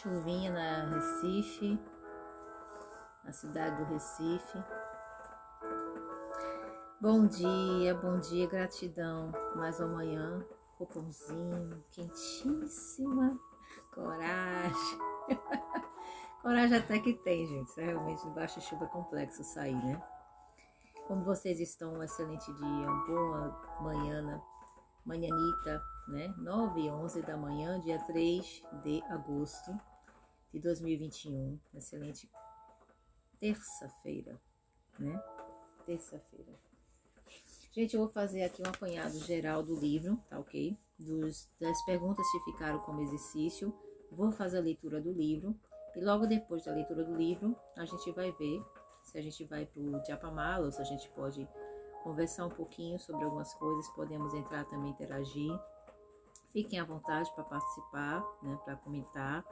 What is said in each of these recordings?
chuvinha na Recife, na cidade do Recife. Bom dia, gratidão. Mais uma manhã, roupãozinho, quentíssima, coragem. Coragem até que tem, gente. Realmente, debaixo de chuva é complexo sair, né? Como vocês estão? Um excelente dia, uma boa manhãnita, né? 9h11 da manhã, dia 3 de agosto de 2021. Excelente terça-feira, né? Terça-feira. Gente, eu vou fazer aqui um apanhado geral do livro, tá ok? Das perguntas que ficaram como exercício. Vou fazer a leitura do livro. E logo depois da leitura do livro, a gente vai ver se a gente vai pro Japamala ou se a gente pode conversar um pouquinho sobre algumas coisas. Podemos entrar também, interagir. Fiquem à vontade para participar, né? Para comentar.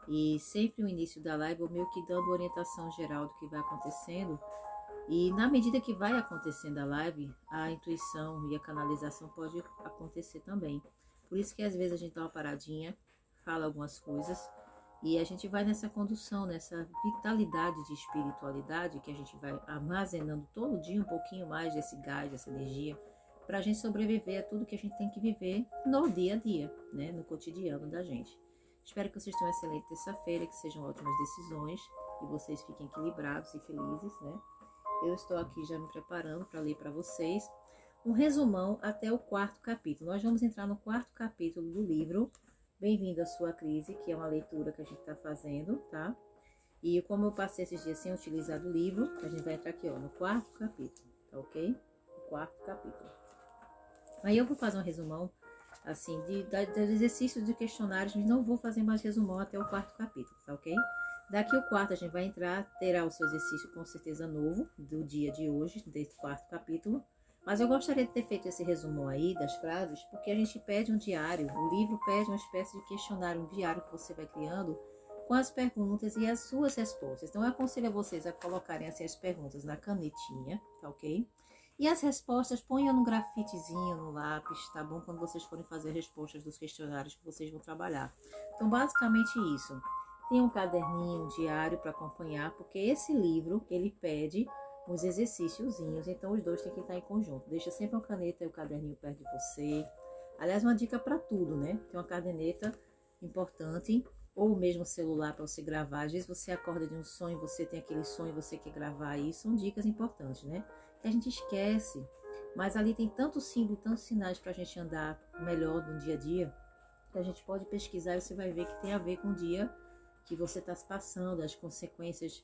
E sempre no início da live eu meio que dando orientação geral do que vai acontecendo. E na medida que vai acontecendo a live, a intuição e a canalização pode acontecer também. Por isso que às vezes a gente dá uma paradinha, fala algumas coisas e a gente vai nessa condução, nessa vitalidade de espiritualidade que a gente vai armazenando todo dia um pouquinho mais desse gás, dessa energia, para a gente sobreviver a tudo que a gente tem que viver no dia a dia, né, no cotidiano da gente. Espero que vocês tenham uma excelente terça-feira, que sejam ótimas decisões e vocês fiquem equilibrados e felizes, né? Eu estou aqui já me preparando para ler para vocês um resumão até o 4º capítulo. Nós vamos entrar no 4º capítulo do livro Bem-vindo à Sua Crise, que é uma leitura que a gente está fazendo, tá? E como eu passei esses dias sem utilizar do livro, a gente vai entrar aqui, ó, no 4º capítulo, tá ok? O 4º capítulo. Aí eu vou fazer um resumão, assim, dos exercícios de questionários, mas não vou fazer mais resumão até o 4º capítulo, tá ok? Daqui o 4º a gente vai entrar, terá o seu exercício com certeza novo, do dia de hoje, desse 4º capítulo. Mas eu gostaria de ter feito esse resumo aí das frases, porque a gente pede um diário, o livro pede uma espécie de questionário, um diário que você vai criando com as perguntas e as suas respostas. Então eu aconselho a vocês a colocarem assim, as perguntas na canetinha, tá ok? E as respostas ponham no grafitezinho, no lápis, tá bom? Quando vocês forem fazer as respostas dos questionários que vocês vão trabalhar. Então basicamente isso. Tem um caderninho, um diário para acompanhar, porque esse livro, ele pede uns exercíciozinhos, então os dois têm que estar em conjunto. Deixa sempre uma caneta e o caderninho perto de você. Aliás, uma dica para tudo, né? Tem uma caderneta importante, ou mesmo celular para você gravar. Às vezes você acorda de um sonho, você tem aquele sonho, você quer gravar isso. São dicas importantes, né? Que a gente esquece, mas ali tem tanto símbolo, tantos sinais para a gente andar melhor no dia a dia, que a gente pode pesquisar e você vai ver que tem a ver com o dia que você está se passando, as consequências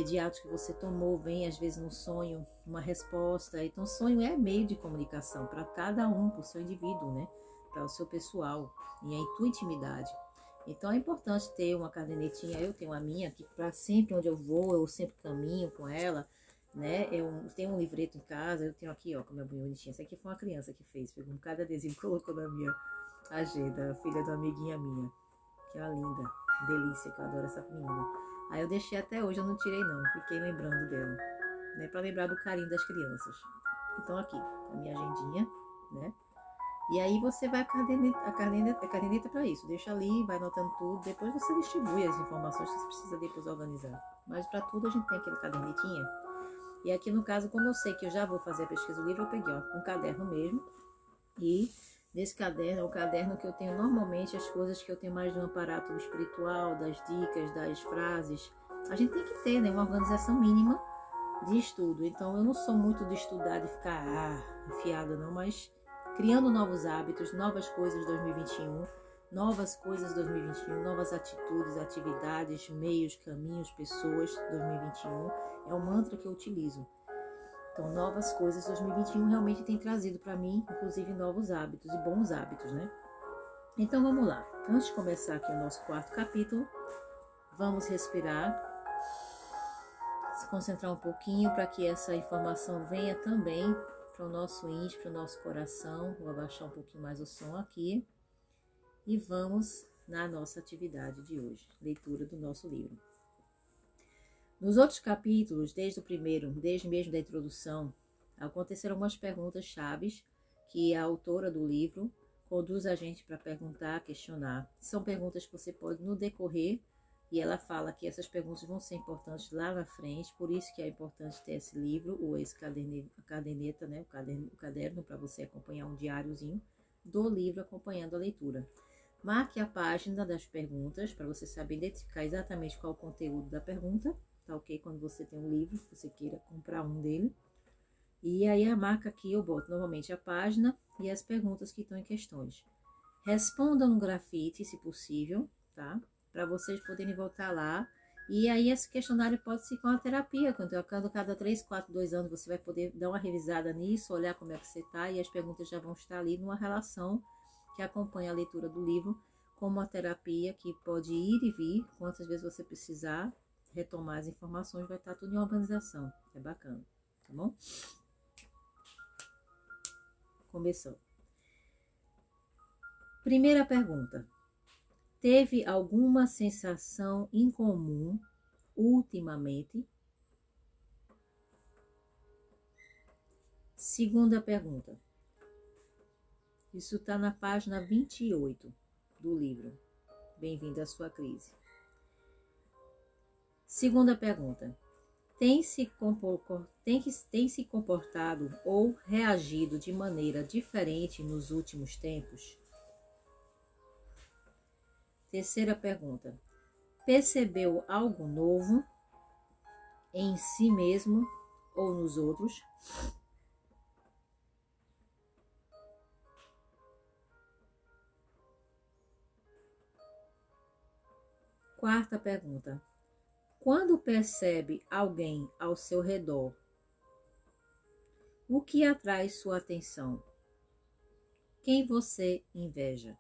de atos que você tomou, vem às vezes no sonho uma resposta. Então sonho é meio de comunicação para cada um, para o seu indivíduo, né? Para o seu pessoal e a tua intimidade. Então é importante ter uma cadernetinha, eu tenho a minha, que para sempre onde eu vou, eu sempre caminho com ela, né? Eu tenho um livreto em casa, eu tenho aqui, ó, como é bonitinha. Essa aqui foi uma criança que fez, pegou cada adesivo e colocou na minha agenda, filha de uma amiguinha minha, que é uma linda. Delícia, que eu adoro essa menina. Aí eu deixei até hoje, eu não tirei não, fiquei lembrando dela, né, para lembrar do carinho das crianças. Então aqui, a minha agendinha, né, e aí você vai a caderneta para isso, deixa ali, vai anotando tudo, depois você distribui as informações que você precisa depois organizar. Mas para tudo a gente tem aquela cadernetinha. E aqui no caso, como eu sei que eu já vou fazer a pesquisa do livro, eu peguei, ó, um caderno mesmo, e nesse caderno é o caderno que eu tenho normalmente as coisas que eu tenho mais de um aparato espiritual, das dicas, das frases. A gente tem que ter, né, uma organização mínima de estudo. Então eu não sou muito de estudar, de ficar enfiada não, mas criando novos hábitos, novas coisas 2021, novas coisas 2021, novas atitudes, atividades, meios, caminhos, pessoas 2021. É o mantra que eu utilizo. Então, novas coisas 2021 realmente tem trazido para mim, inclusive, novos hábitos e bons hábitos, né? Então, vamos lá. Antes de começar aqui o nosso 4º capítulo, vamos respirar, se concentrar um pouquinho para que essa informação venha também para o nosso índice, para o nosso coração. Vou abaixar um pouquinho mais o som aqui. E vamos na nossa atividade de hoje, leitura do nosso livro. Nos outros capítulos, desde o primeiro, desde mesmo da introdução, aconteceram algumas perguntas chaves que a autora do livro conduz a gente para perguntar, questionar. São perguntas que você pode no decorrer, e ela fala que essas perguntas vão ser importantes lá na frente, por isso que é importante ter esse livro, ou esse caderneta, né, o caderno, para você acompanhar um diáriozinho do livro acompanhando a leitura. Marque a página das perguntas, para você saber identificar exatamente qual é o conteúdo da pergunta, tá ok? Quando você tem um livro, você queira comprar um dele. E aí a marca aqui eu boto normalmente a página e as perguntas que estão em questões. Responda no grafite, se possível, tá? Para vocês poderem voltar lá. E aí esse questionário pode ser com a terapia, quando cada 3, 4, 2 anos você vai poder dar uma revisada nisso, olhar como é que você está, e as perguntas já vão estar ali numa relação que acompanha a leitura do livro, como a terapia, que pode ir e vir, quantas vezes você precisar retomar as informações, vai estar tudo em organização. É bacana, tá bom? Começou. Primeira pergunta. Teve alguma sensação incomum ultimamente? Segunda pergunta. Isso está na página 28 do livro. Bem-vindo à sua crise. Segunda pergunta. Tem se comportado ou reagido de maneira diferente nos últimos tempos? Terceira pergunta. Percebeu algo novo em si mesmo ou nos outros? Quarta pergunta. Quando percebe alguém ao seu redor, o que atrai sua atenção? Quem você inveja?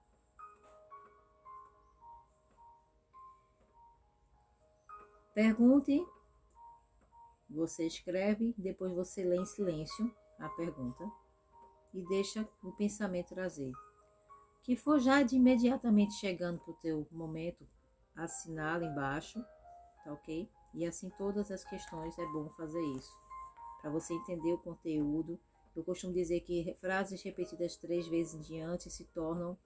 Pergunte, você escreve, depois você lê em silêncio a pergunta e deixa o pensamento trazer. Que for já de imediatamente chegando para o teu momento, assinala embaixo, tá ok? E assim todas as questões é bom fazer isso, para você entender o conteúdo. Eu costumo dizer que frases repetidas 3 vezes em diante se tornam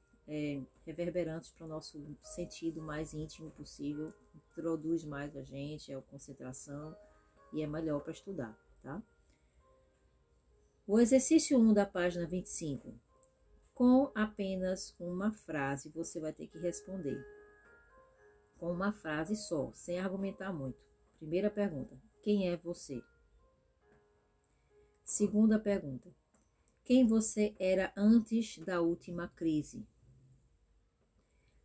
reverberantes para o nosso sentido mais íntimo possível, introduz mais a gente, a concentração e é melhor para estudar, tá? O exercício 1 da página 25. Com apenas uma frase, você vai ter que responder. Com uma frase só, sem argumentar muito. Primeira pergunta, quem é você? Segunda pergunta, quem você era antes da última crise?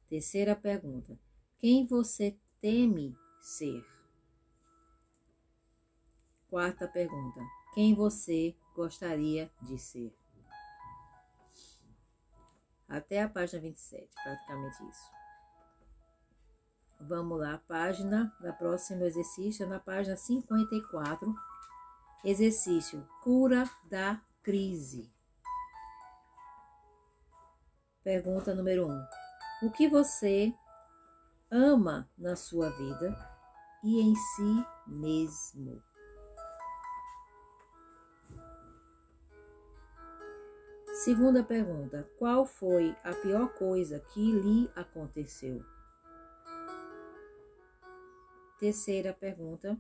Terceira pergunta, quem você teme ser? Quarta pergunta, quem você gostaria de ser? Até a página 27, praticamente isso. Vamos lá, página da próximo exercício, na página 54, exercício cura da crise. Pergunta número 1. O que você ama na sua vida e em si mesmo? Segunda pergunta. Qual foi a pior coisa que lhe aconteceu? Terceira pergunta.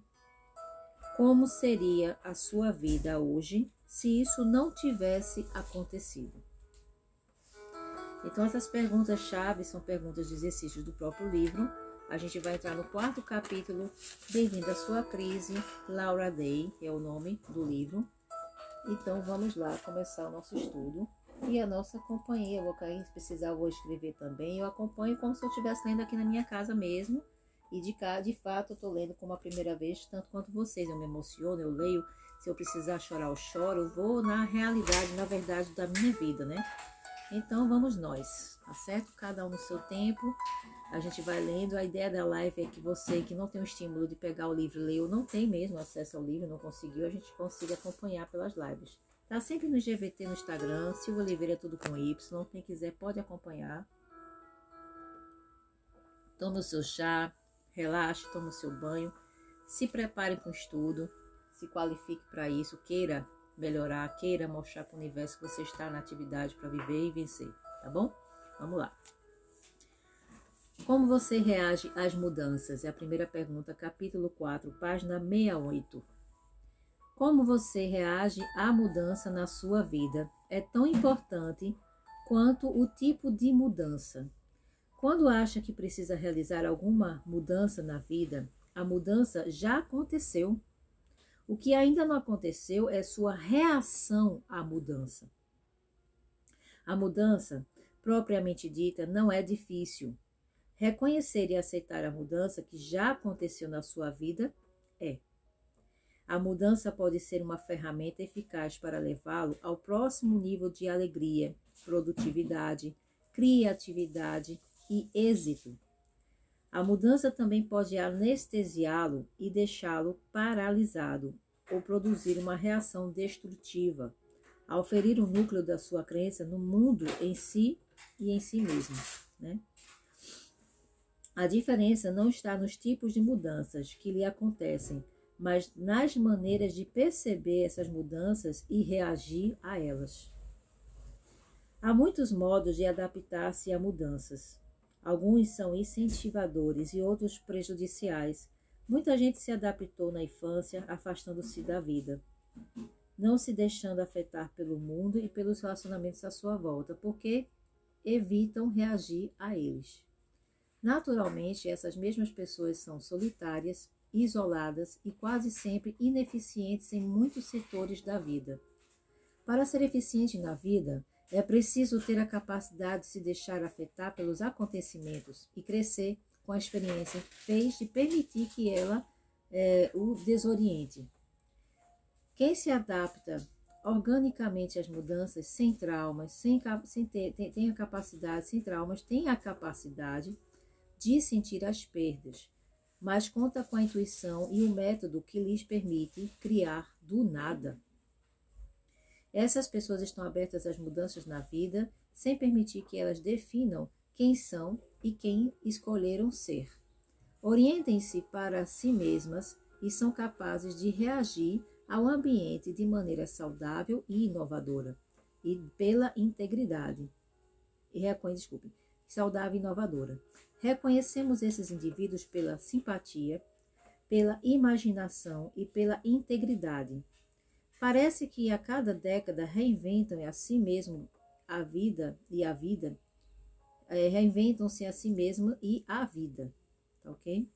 Como seria a sua vida hoje se isso não tivesse acontecido? Então, essas perguntas-chave são perguntas de exercícios do próprio livro. A gente vai entrar no 4º capítulo, Bem-vindo à Sua Crise, Laura Day, é o nome do livro. Então, vamos lá começar o nosso estudo. E a nossa companhia, se precisar, eu vou escrever também. Eu acompanho como se eu estivesse lendo aqui na minha casa mesmo. E de fato, eu estou lendo como a primeira vez, tanto quanto vocês. Eu me emociono, eu leio. Se eu precisar chorar, eu choro. Eu vou na realidade, na verdade da minha vida, né? Então, vamos nós, tá certo? Cada um no seu tempo. A gente vai lendo. A ideia da live é que você que não tem o estímulo de pegar o livro e ler, ou não tem mesmo acesso ao livro, não conseguiu, a gente consiga acompanhar pelas lives. Tá sempre no GVT no Instagram, Silvia Oliveira tudo com Y. Quem quiser pode acompanhar. Tome o seu chá, relaxe, tome o seu banho. Se prepare para o estudo, se qualifique para isso, queira melhorar, queira mostrar para o universo que você está na atividade para viver e vencer, tá tá bom? Vamos lá. Como você reage às mudanças? É a primeira pergunta, capítulo 4, página 68. Como você reage à mudança na sua vida é tão importante quanto o tipo de mudança. Quando acha que precisa realizar alguma mudança na vida, a mudança já aconteceu. O que ainda não aconteceu é sua reação à mudança. A mudança, propriamente dita, não é difícil. Reconhecer e aceitar a mudança que já aconteceu na sua vida é. A mudança pode ser uma ferramenta eficaz para levá-lo ao próximo nível de alegria, produtividade, criatividade e êxito. A mudança também pode anestesiá-lo e deixá-lo paralisado ou produzir uma reação destrutiva, ao ferir o núcleo da sua crença no mundo em si e em si mesmo, né? A diferença não está nos tipos de mudanças que lhe acontecem, mas nas maneiras de perceber essas mudanças e reagir a elas. Há muitos modos de adaptar-se a mudanças. Alguns são incentivadores e outros prejudiciais. Muita gente se adaptou na infância, afastando-se da vida, não se deixando afetar pelo mundo e pelos relacionamentos à sua volta, porque evitam reagir a eles. Naturalmente, essas mesmas pessoas são solitárias, isoladas e quase sempre ineficientes em muitos setores da vida. Para ser eficiente na vida, é preciso ter a capacidade de se deixar afetar pelos acontecimentos e crescer com a experiência que fez de permitir que ela o desoriente. Quem se adapta organicamente às mudanças sem traumas, tem a capacidade de sentir as perdas, mas conta com a intuição e o método que lhes permite criar do nada. Essas pessoas estão abertas às mudanças na vida, sem permitir que elas definam quem são e quem escolheram ser. Orientem-se para si mesmas e são capazes de reagir ao ambiente de maneira saudável e inovadora, e pela integridade. Saudável e inovadora. Reconhecemos esses indivíduos pela simpatia, pela imaginação e pela integridade. Parece que a cada década reinventam a si mesmo a vida e a vida, reinventam-se a si mesmo e a vida, tá ok?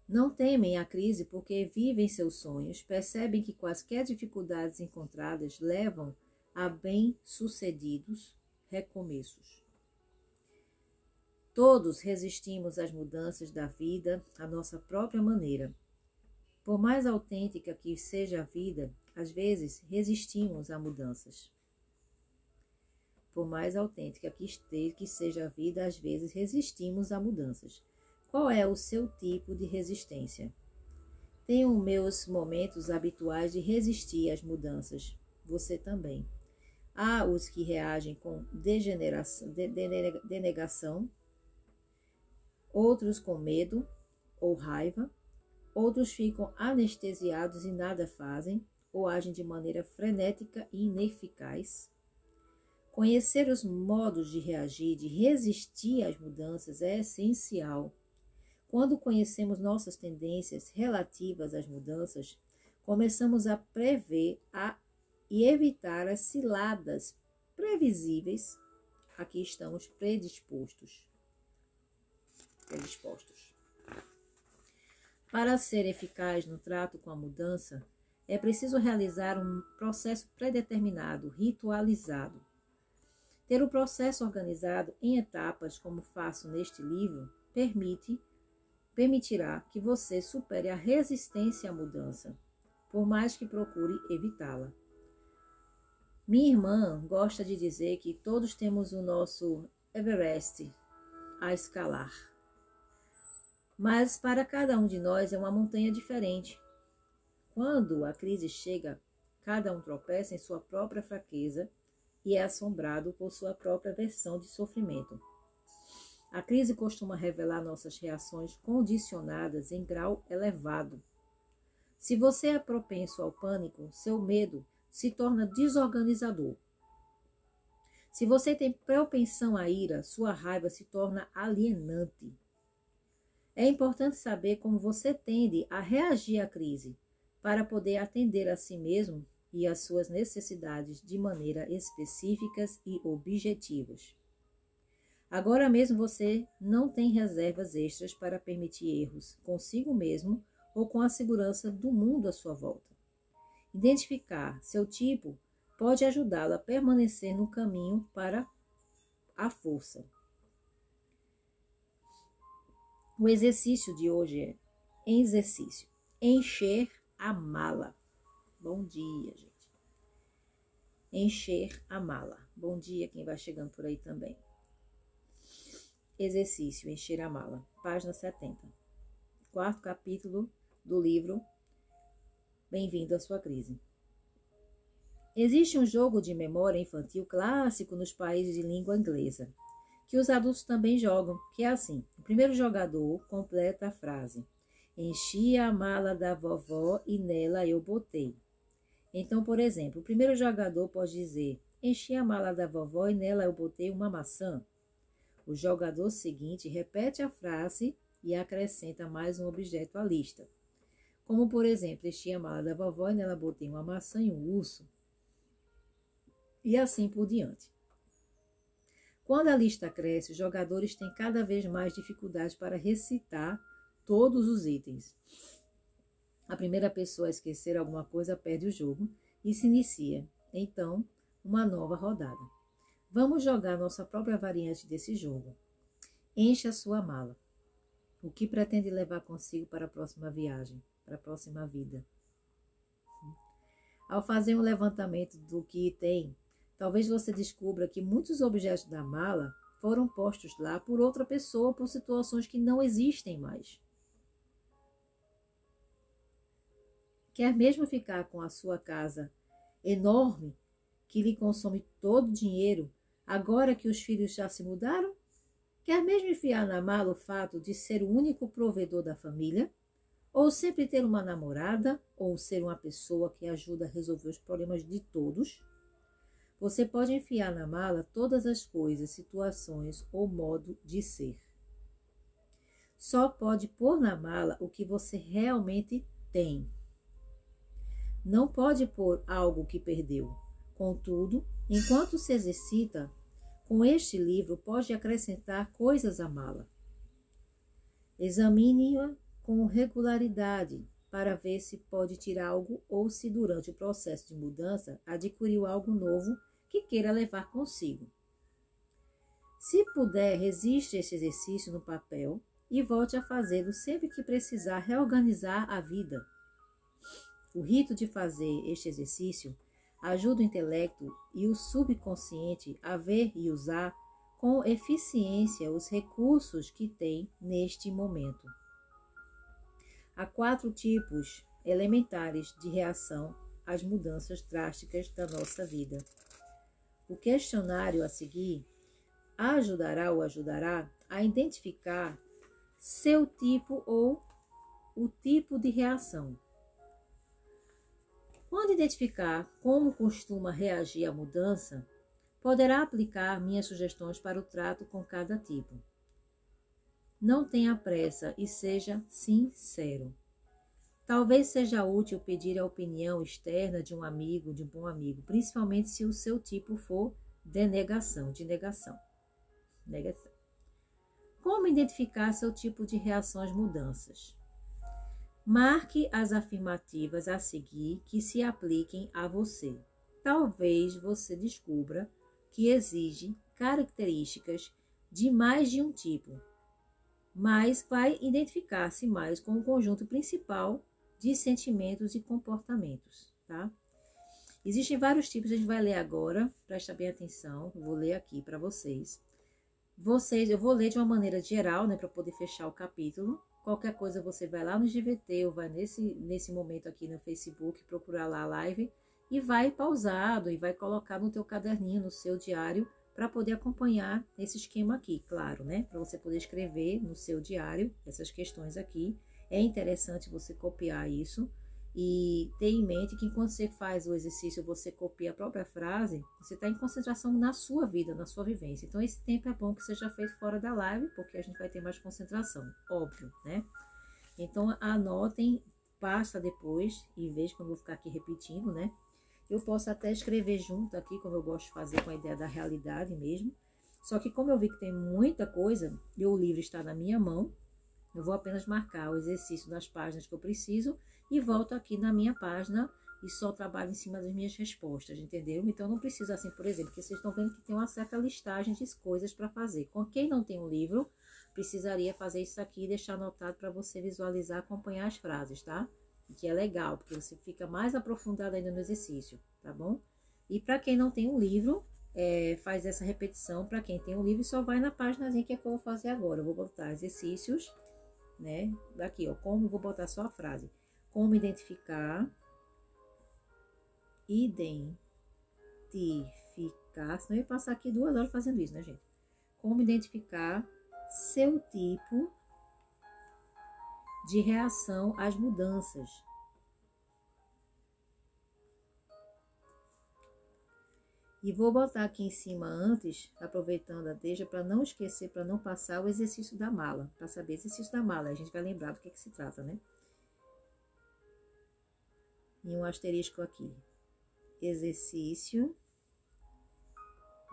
Não temem a crise porque vivem seus sonhos, percebem que quaisquer dificuldades encontradas levam a bem-sucedidos recomeços. Todos resistimos às mudanças da vida à nossa própria maneira. Por mais autêntica que seja a vida, às vezes resistimos a mudanças. Por mais autêntica que seja a vida, às vezes resistimos a mudanças. Qual é o seu tipo de resistência? Tenho meus momentos habituais de resistir às mudanças. Você também. Há os que reagem com denegação, outros com medo ou raiva, outros ficam anestesiados e nada fazem, ou agem de maneira frenética e ineficaz. Conhecer os modos de reagir, de resistir às mudanças é essencial. Quando conhecemos nossas tendências relativas às mudanças, começamos a prever e evitar as ciladas previsíveis a que estamos predispostos. Para ser eficaz no trato com a mudança, é preciso realizar um processo predeterminado, ritualizado. Ter o processo organizado em etapas, como faço neste livro, permitirá que você supere a resistência à mudança, por mais que procure evitá-la. Minha irmã gosta de dizer que todos temos o nosso Everest a escalar. Mas para cada um de nós é uma montanha diferente. Quando a crise chega, cada um tropeça em sua própria fraqueza e é assombrado por sua própria versão de sofrimento. A crise costuma revelar nossas reações condicionadas em grau elevado. Se você é propenso ao pânico, seu medo se torna desorganizador. Se você tem propensão à ira, sua raiva se torna alienante. É importante saber como você tende a reagir à crise, para poder atender a si mesmo e às suas necessidades de maneira específicas e objetivas. Agora mesmo você não tem reservas extras para permitir erros consigo mesmo ou com a segurança do mundo à sua volta. Identificar seu tipo pode ajudá-lo a permanecer no caminho para a força. O exercício de hoje é encher a mala. Bom dia, gente. Encher a mala. Bom dia quem vai chegando por aí também. Exercício, encher a mala. Página 70. Quarto capítulo do livro Bem-vindo à sua crise. Existe um jogo de memória infantil clássico nos países de língua inglesa, que os adultos também jogam, que é assim. O primeiro jogador completa a frase: enchi a mala da vovó e nela eu botei. Então, por exemplo, o primeiro jogador pode dizer: enchi a mala da vovó e nela eu botei uma maçã. O jogador seguinte repete a frase e acrescenta mais um objeto à lista. Como, por exemplo, enchi a mala da vovó e nela botei uma maçã e um urso. E assim por diante. Quando a lista cresce, os jogadores têm cada vez mais dificuldade para recitar todos os itens. A primeira pessoa a esquecer alguma coisa perde o jogo e se inicia, então, uma nova rodada. Vamos jogar nossa própria variante desse jogo. Encha a sua mala. O que pretende levar consigo para a próxima viagem, para a próxima vida? Ao fazer um levantamento do que tem, talvez você descubra que muitos objetos da mala foram postos lá por outra pessoa por situações que não existem mais. Quer mesmo ficar com a sua casa enorme, que lhe consome todo o dinheiro, agora que os filhos já se mudaram? Quer mesmo enfiar na mala o fato de ser o único provedor da família? Ou sempre ter uma namorada? Ou ser uma pessoa que ajuda a resolver os problemas de todos? Você pode enfiar na mala todas as coisas, situações ou modo de ser. Só pode pôr na mala o que você realmente tem. Não pode pôr algo que perdeu. Contudo, enquanto se exercita, com este livro pode acrescentar coisas à mala. Examine-a com regularidade para ver se pode tirar algo ou se durante o processo de mudança adquiriu algo novo que queira levar consigo. Se puder, resista esse exercício no papel e volte a fazê-lo sempre que precisar reorganizar a vida. O rito de fazer este exercício ajuda o intelecto e o subconsciente a ver e usar com eficiência os recursos que tem neste momento. Há 4 tipos elementares de reação às mudanças drásticas da nossa vida. O questionário a seguir ajudará ou ajudará a identificar seu tipo ou o tipo de reação. Quando identificar como costuma reagir à mudança, poderá aplicar minhas sugestões para o trato com cada tipo. Não tenha pressa e seja sincero. Talvez seja útil pedir a opinião externa de um amigo, de um bom amigo, principalmente se o seu tipo for de negação. Como identificar seu tipo de reação às mudanças? Marque as afirmativas a seguir que se apliquem a você. Talvez você descubra que exige características de mais de um tipo, mas vai identificar-se mais com o conjunto principal de sentimentos e comportamentos, tá? Existem vários tipos, a gente vai ler agora, presta bem atenção, eu vou ler aqui para vocês. Eu vou ler de uma maneira geral, né, para poder fechar o capítulo. Qualquer coisa você vai lá no GVT ou vai nesse momento aqui no Facebook, procurar lá a live e vai pausado e vai colocar no teu caderninho, no seu diário, para poder acompanhar esse esquema aqui, claro, né? Para você poder escrever no seu diário essas questões aqui. É interessante você copiar isso E ter em mente que quando você faz o exercício, você copia a própria frase, você está em concentração na sua vida, na sua vivência. Então, esse tempo é bom que seja feito fora da live, porque a gente vai ter mais concentração, óbvio, né? Então, anotem, passa depois, em vez de quando eu vou ficar aqui repetindo, né? Eu posso até escrever junto aqui, como eu gosto de fazer com a ideia da realidade mesmo. Só que como eu vi que tem muita coisa, e o livro está na minha mão, eu vou apenas marcar o exercício das páginas que eu preciso e volto aqui na minha página e só trabalho em cima das minhas respostas, entendeu? Então, não precisa assim, por exemplo, que vocês estão vendo que tem uma certa listagem de coisas para fazer. Com quem não tem um livro, precisaria fazer isso aqui e deixar anotado para você visualizar, acompanhar as frases, tá? Que é legal, porque você fica mais aprofundado ainda no exercício, tá bom? E para quem não tem um livro, faz essa repetição. Para quem tem um livro, só vai na páginazinha que é que eu vou fazer agora. Eu vou botar exercícios, né? Daqui, ó, como vou botar só a frase. Como identificar, senão eu ia passar aqui 2 horas fazendo isso, né, gente? Como identificar seu tipo de reação às mudanças. E vou botar aqui em cima antes, aproveitando a deixa, para não esquecer, para não passar o exercício da mala. Para saber o exercício da mala, a gente vai lembrar do que se trata, né? E um asterisco aqui. Exercício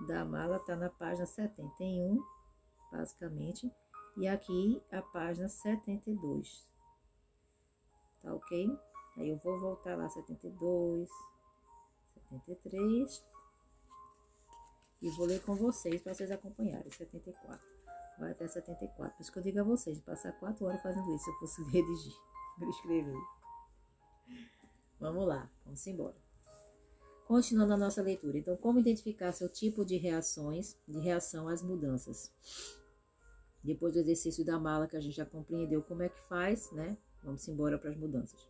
da mala tá na página 71, basicamente. E aqui a página 72. Tá ok? Aí eu vou voltar lá 72, 73. E vou ler com vocês para vocês acompanharem. 74. Vai até 74. Por isso que eu digo a vocês, de passar 4 horas fazendo isso, se eu fosse redigir, escrever. Vamos lá, vamos embora. Continuando a nossa leitura. Então, como identificar seu tipo de reação às mudanças? Depois do exercício da mala, que a gente já compreendeu como é que faz, né? Vamos embora para as mudanças.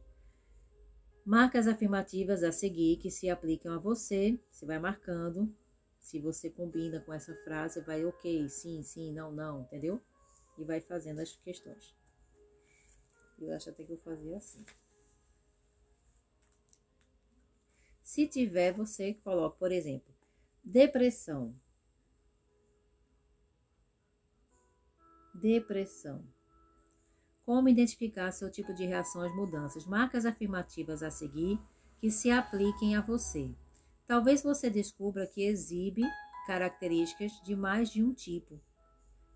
Marque as afirmativas a seguir que se aplicam a você. Você vai marcando. Se você combina com essa frase, vai ok, sim, sim, não, não, entendeu? E vai fazendo as questões. Eu acho até que eu fazia assim. Se tiver, você coloca, por exemplo, depressão. Depressão. Como identificar seu tipo de reação às mudanças? Marque as afirmativas a seguir que se apliquem a você. Talvez você descubra que exibe características de mais de um tipo,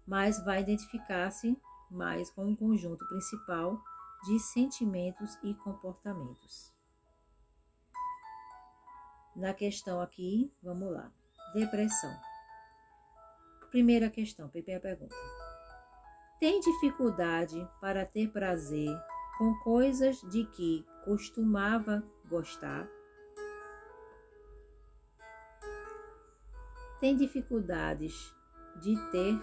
mas vai identificar-se mais com um conjunto principal de sentimentos e comportamentos. Na questão aqui, vamos lá. Depressão. Primeira questão, primeira pergunta. Tem dificuldade para ter prazer com coisas de que costumava gostar? Tem dificuldades de ter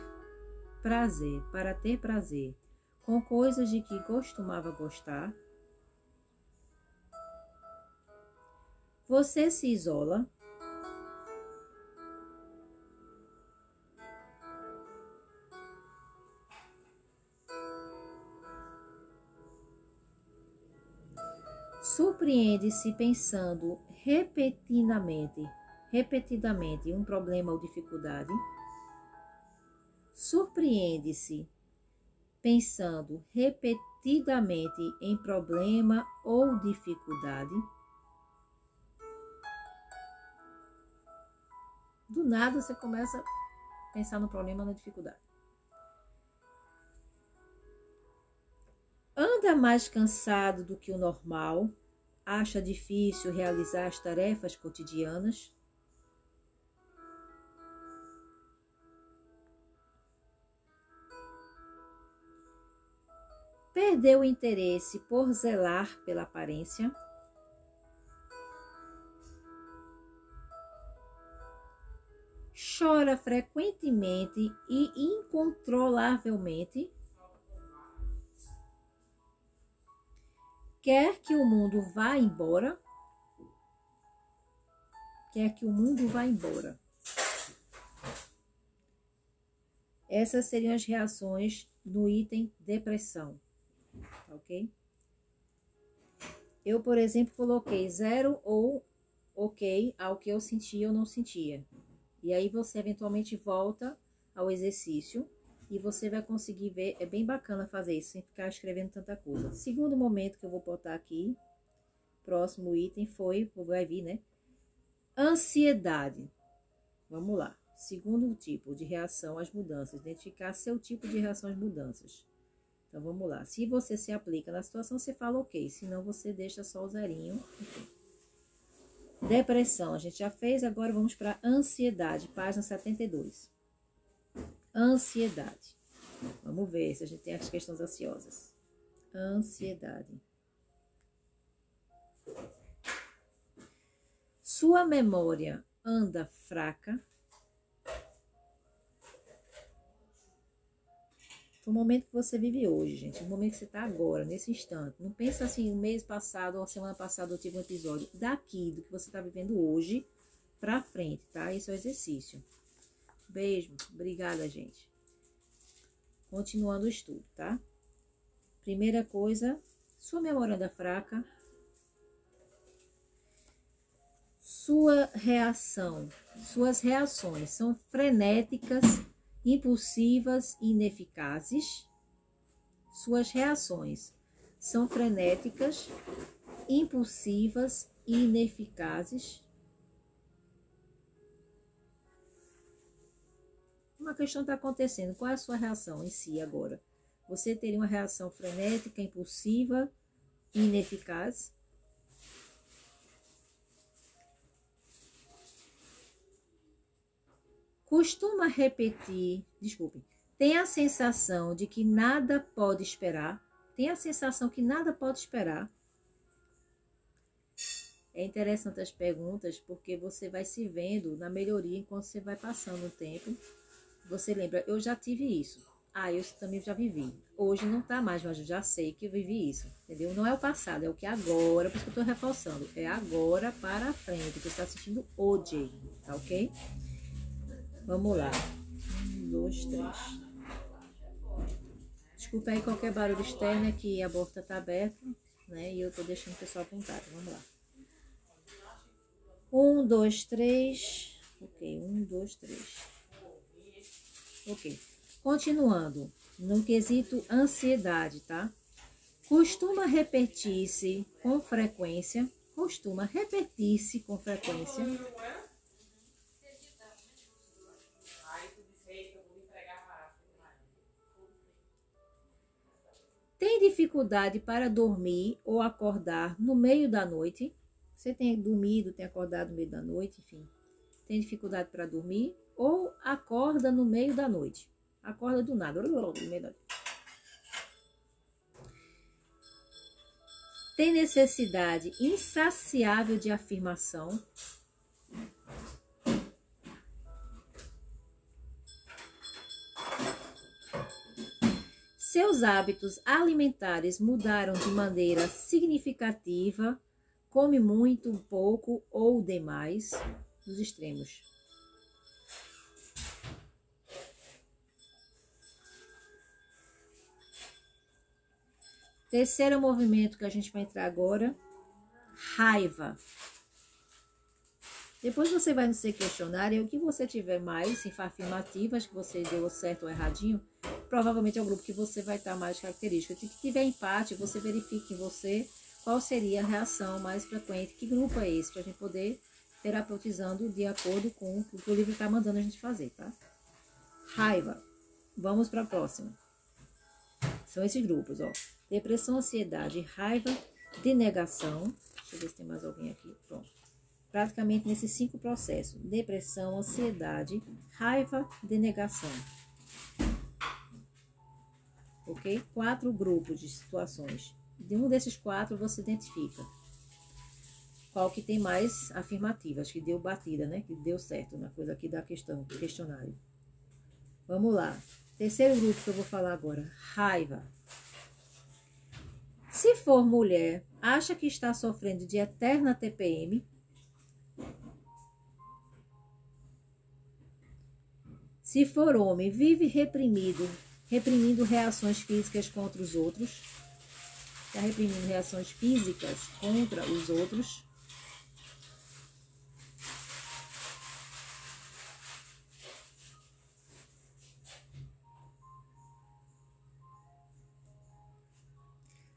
prazer, para ter prazer com coisas de que costumava gostar? Você se isola? Surpreende-se pensando repetidamente um problema ou dificuldade? Surpreende-se pensando repetidamente em problema ou dificuldade? Do nada você começa a pensar no problema ou na dificuldade. Anda mais cansado do que o normal? Acha difícil realizar as tarefas cotidianas? Perdeu o interesse por zelar pela aparência? Chora frequentemente e incontrolavelmente? Quer que o mundo vá embora? Quer que o mundo vá embora? Essas seriam as reações no item depressão, ok? Eu, por exemplo, coloquei 0 ou ok ao que eu sentia ou não sentia. E aí você eventualmente volta ao exercício e você vai conseguir ver, é bem bacana fazer isso, sem ficar escrevendo tanta coisa. Segundo momento que eu vou botar aqui, próximo item vai vir, né? Ansiedade. Vamos lá. Segundo tipo de reação às mudanças, identificar seu tipo de reação às mudanças. Então, vamos lá. Se você se aplica na situação, você fala ok. Senão, você deixa só o zerinho. Enfim. Depressão, a gente já fez. Agora, vamos para ansiedade. Página 72. Ansiedade. Vamos ver se a gente tem as questões ansiosas. Ansiedade. Sua memória anda fraca. O momento que você vive hoje, gente. O momento que você está agora, nesse instante. Não pensa assim, o mês passado ou a semana passada eu tive um episódio. Daqui, do que você está vivendo hoje, pra frente, tá? Esse é o exercício. Beijo. Obrigada, gente. Continuando o estudo, tá? Primeira coisa, sua memória anda fraca. Suas reações são frenéticas, impulsivas e ineficazes. Suas reações são frenéticas, impulsivas e ineficazes. Uma questão está acontecendo. Qual é a sua reação em si agora? Você teria uma reação frenética, impulsiva e ineficaz? Costuma repetir, tem a sensação de que nada pode esperar. Tem a sensação que nada pode esperar. É interessante as perguntas, porque você vai se vendo na melhoria enquanto você vai passando o tempo. Você lembra, eu já tive isso. Eu também já vivi. Hoje não tá mais, mas eu já sei que eu vivi isso. Entendeu? Não é o passado, é o que é agora. Por isso que eu tô reforçando. É agora para frente, que você está assistindo hoje. Tá ok? Vamos lá. 1, 2, 3. Desculpa aí qualquer barulho externo, é que a porta tá aberta, né? E eu tô deixando o pessoal à vontade. Vamos lá. 1, 2, 3. Ok, 1, 2, 3. Ok. Continuando. No quesito ansiedade, tá? Costuma repetir-se com frequência. Tem dificuldade para dormir ou acordar no meio da noite? Você tem dormido, tem acordado no meio da noite, enfim. Tem dificuldade para dormir ou acorda no meio da noite? Acorda do nada. No meio da noite. Tem necessidade insaciável de afirmação? Seus hábitos alimentares mudaram de maneira significativa, come muito, pouco ou demais, dos extremos. Terceiro movimento que a gente vai entrar agora, raiva. Depois você vai no seu questionário, e o que você tiver mais, afirmativas, que você deu certo ou erradinho, provavelmente é o grupo que você vai estar mais característica. Se tiver empate, você verifique em você qual seria a reação mais frequente, que grupo é esse, para a gente poder terapeutizando de acordo com o que o livro está mandando a gente fazer, tá? Raiva. Vamos para a próxima. São esses grupos, ó. Depressão, ansiedade, raiva, denegação. Deixa eu ver se tem mais alguém aqui. Pronto. Praticamente nesses 5 processos. Depressão, ansiedade, raiva, denegação. Ok? 4 grupos de situações. De um desses 4 você identifica qual que tem mais afirmativas, que deu batida, né? Que deu certo na coisa aqui da questão, do questionário. Vamos lá. Terceiro grupo que eu vou falar agora. Raiva. Se for mulher, acha que está sofrendo de eterna TPM. Se for homem, vive reprimindo reações físicas contra os outros. Está reprimindo reações físicas contra os outros.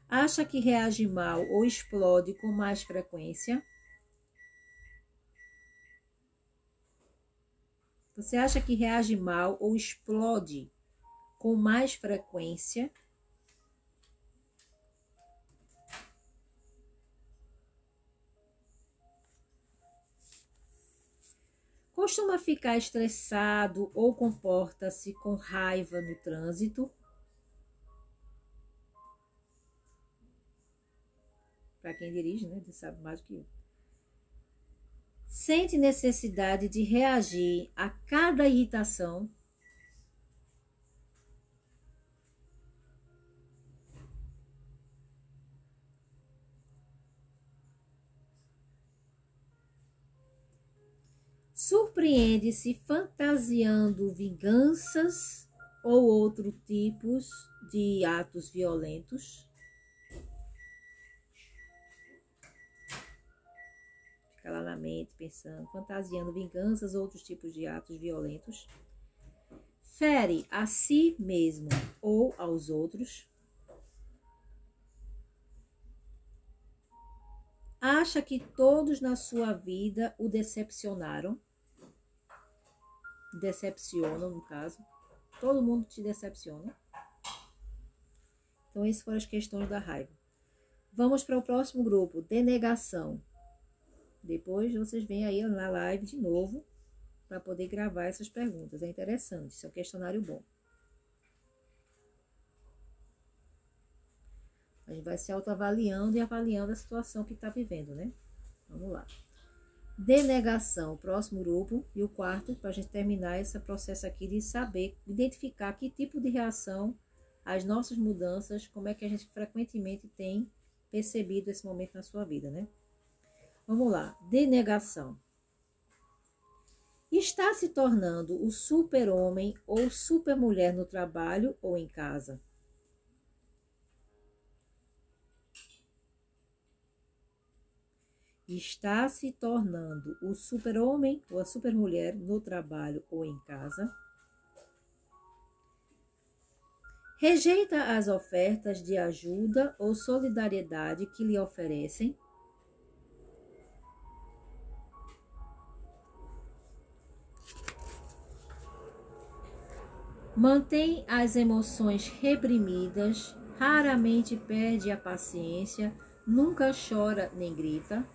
Acha que reage mal ou explode com mais frequência? Você acha que reage mal ou explode com mais frequência? Costuma ficar estressado ou comporta-se com raiva no trânsito? Para quem dirige, né? Você sabe mais do que eu. Sente necessidade de reagir a cada irritação? Surpreende-se fantasiando vinganças ou outros tipos de atos violentos? Fica lá na mente pensando, fantasiando vinganças ou outros tipos de atos violentos. Fere a si mesmo ou aos outros? Acha que todos na sua vida o decepcionaram? Decepcionam, no caso. Todo mundo te decepciona. Então, essas foram as questões da raiva. Vamos para o próximo grupo, denegação. Depois vocês vêm aí na live de novo para poder gravar essas perguntas. É interessante, isso é um questionário bom. A gente vai se autoavaliando e avaliando a situação que está vivendo, né? Vamos lá. Denegação, o próximo grupo. E o quarto, para a gente terminar esse processo aqui de saber, identificar que tipo de reação às nossas mudanças, como é que a gente frequentemente tem percebido esse momento na sua vida, né? Vamos lá. Denegação. Está se tornando o super-homem ou super-mulher no trabalho ou em casa? Está se tornando o super-homem ou a super-mulher no trabalho ou em casa? Rejeita as ofertas de ajuda ou solidariedade que lhe oferecem? Mantém as emoções reprimidas, raramente perde a paciência, nunca chora nem grita?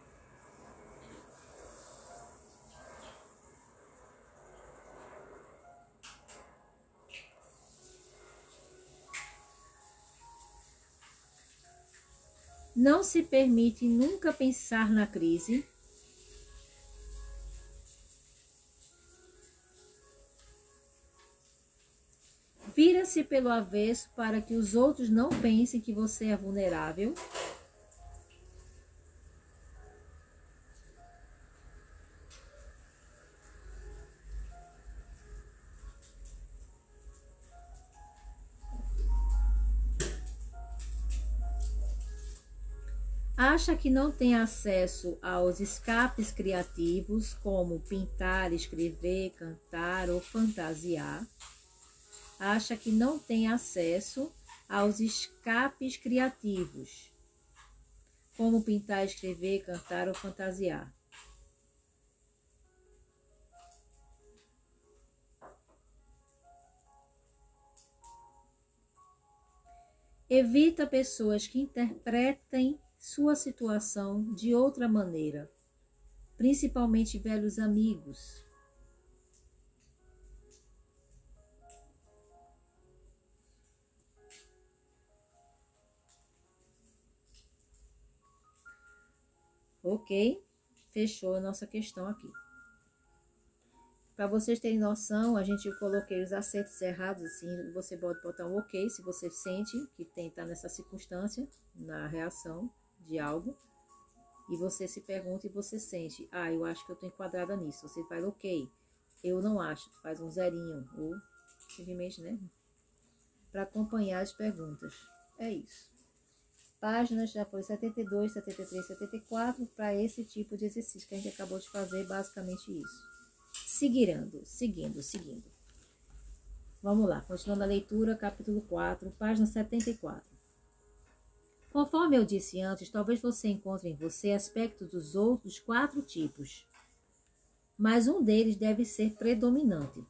Não se permite nunca pensar na crise? Vira-se pelo avesso para que os outros não pensem que você é vulnerável? Acha que não tem acesso aos escapes criativos, como pintar, escrever, cantar ou fantasiar? Acha que não tem acesso aos escapes criativos, como pintar, escrever, cantar ou fantasiar? Evita pessoas que interpretem sua situação de outra maneira, principalmente velhos amigos. Ok? Fechou a nossa questão aqui. Para vocês terem noção, a gente coloquei os acertos errados, assim, você pode botar um ok se você sente que está nessa circunstância, na reação de algo, e você se pergunta e você sente, eu acho que eu estou enquadrada nisso. Você faz ok, eu não acho, faz um zerinho, ou simplesmente, né, para acompanhar as perguntas. É isso. páginas, já foi 72, 73, 74, para esse tipo de exercício que a gente acabou de fazer, basicamente isso. Seguindo. Vamos lá, continuando a leitura, capítulo 4, página 74. Conforme eu disse antes, talvez você encontre em você aspectos dos outros 4 tipos, mas um deles deve ser predominante.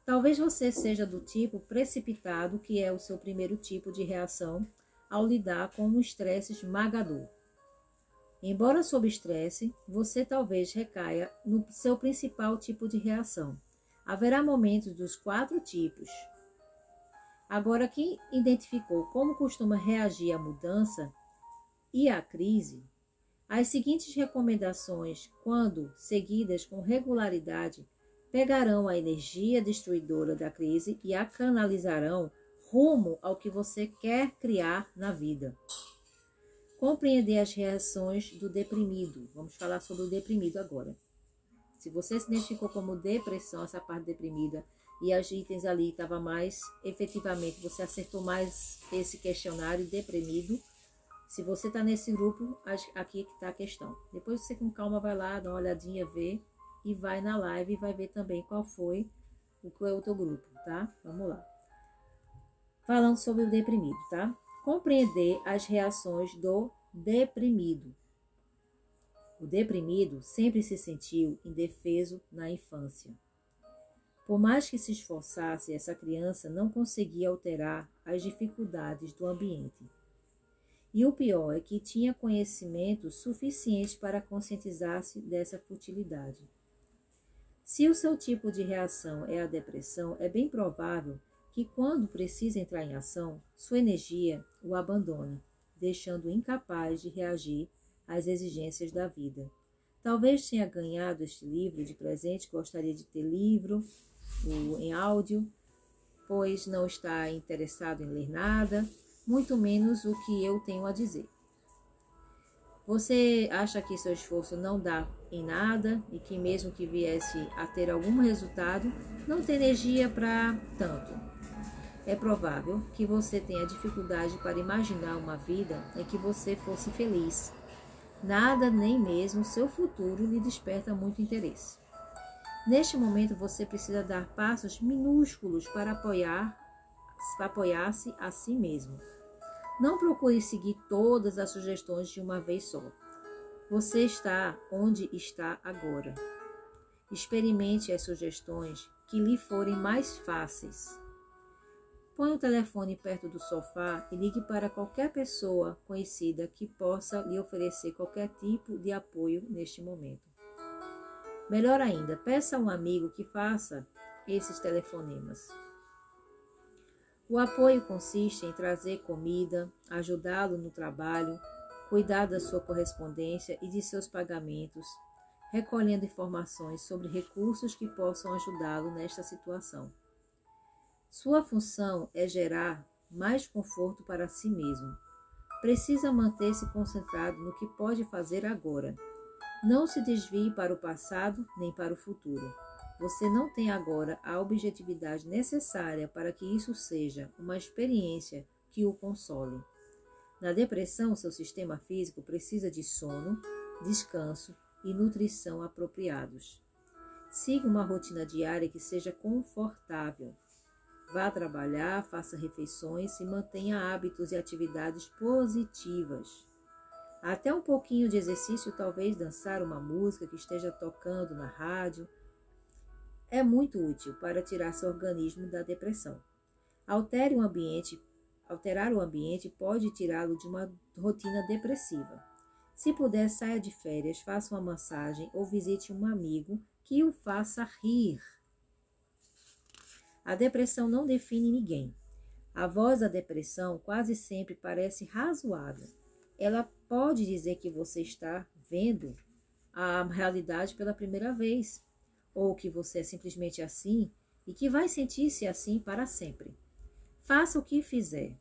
Talvez você seja do tipo precipitado, que é o seu primeiro tipo de reação ao lidar com um estresse esmagador. Embora sob estresse, você talvez recaia no seu principal tipo de reação. Haverá momentos dos 4 tipos. Agora, quem identificou como costuma reagir à mudança e à crise, as seguintes recomendações, quando seguidas com regularidade, pegarão a energia destruidora da crise e a canalizarão rumo ao que você quer criar na vida. Compreender as reações do deprimido. Vamos falar sobre o deprimido agora. Se você se identificou como depressão, essa parte deprimida, e as itens ali estavam mais, efetivamente, você acertou mais esse questionário deprimido. Se você está nesse grupo, aqui que está a questão. Depois você com calma vai lá, dá uma olhadinha, vê, e vai na live e vai ver também qual foi o teu grupo, tá? Vamos lá. Falando sobre o deprimido, tá? Compreender as reações do deprimido. O deprimido sempre se sentiu indefeso na infância. Por mais que se esforçasse, essa criança não conseguia alterar as dificuldades do ambiente. E o pior é que tinha conhecimento suficiente para conscientizar-se dessa futilidade. Se o seu tipo de reação é a depressão, é bem provável que quando precisa entrar em ação, sua energia o abandone, deixando-o incapaz de reagir às exigências da vida. Talvez tenha ganhado este livro de presente, gostaria de ter livro em áudio, pois não está interessado em ler nada, muito menos o que eu tenho a dizer. Você acha que seu esforço não dá em nada e que mesmo que viesse a ter algum resultado, não tem energia para tanto. É provável que você tenha dificuldade para imaginar uma vida em que você fosse feliz. Nada, nem mesmo seu futuro, lhe desperta muito interesse. Neste momento, você precisa dar passos minúsculos para apoiar-se a si mesmo. Não procure seguir todas as sugestões de uma vez só. Você está onde está agora. Experimente as sugestões que lhe forem mais fáceis. Põe o telefone perto do sofá e ligue para qualquer pessoa conhecida que possa lhe oferecer qualquer tipo de apoio neste momento. Melhor ainda, peça a um amigo que faça esses telefonemas. O apoio consiste em trazer comida, ajudá-lo no trabalho, cuidar da sua correspondência e de seus pagamentos, recolhendo informações sobre recursos que possam ajudá-lo nesta situação. Sua função é gerar mais conforto para si mesmo. Precisa manter-se concentrado no que pode fazer agora. Não se desvie para o passado nem para o futuro. Você não tem agora a objetividade necessária para que isso seja uma experiência que o console. Na depressão, seu sistema físico precisa de sono, descanso e nutrição apropriados. Siga uma rotina diária que seja confortável. Vá trabalhar, faça refeições e mantenha hábitos e atividades positivas. Até um pouquinho de exercício, talvez dançar uma música que esteja tocando na rádio, é muito útil para tirar seu organismo da depressão. Alterar o ambiente pode tirá-lo de uma rotina depressiva. Se puder, saia de férias, faça uma massagem ou visite um amigo que o faça rir. A depressão não define ninguém. A voz da depressão quase sempre parece razoável. Ela pode dizer que você está vendo a realidade pela primeira vez, ou que você é simplesmente assim e que vai sentir-se assim para sempre. Faça o que fizer.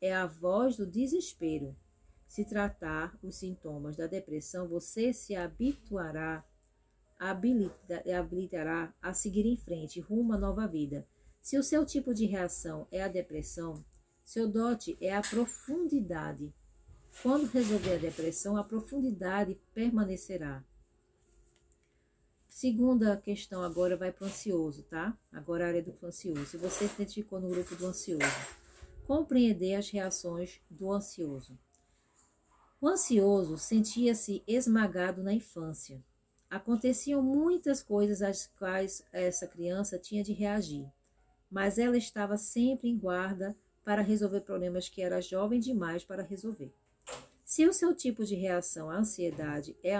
É a voz do desespero. Se tratar os sintomas da depressão, você se habilitará a seguir em frente, rumo à nova vida. Se o seu tipo de reação é a depressão, seu dote é a profundidade. Quando resolver a depressão, a profundidade permanecerá. Segunda questão agora vai para o ansioso, tá? Agora a área do ansioso. Se você se identificou no grupo do ansioso, compreender as reações do ansioso. O ansioso sentia-se esmagado na infância. Aconteciam muitas coisas às quais essa criança tinha de reagir, mas ela estava sempre em guarda para resolver problemas que era jovem demais para resolver. Se o seu tipo de reação à ansiedade, é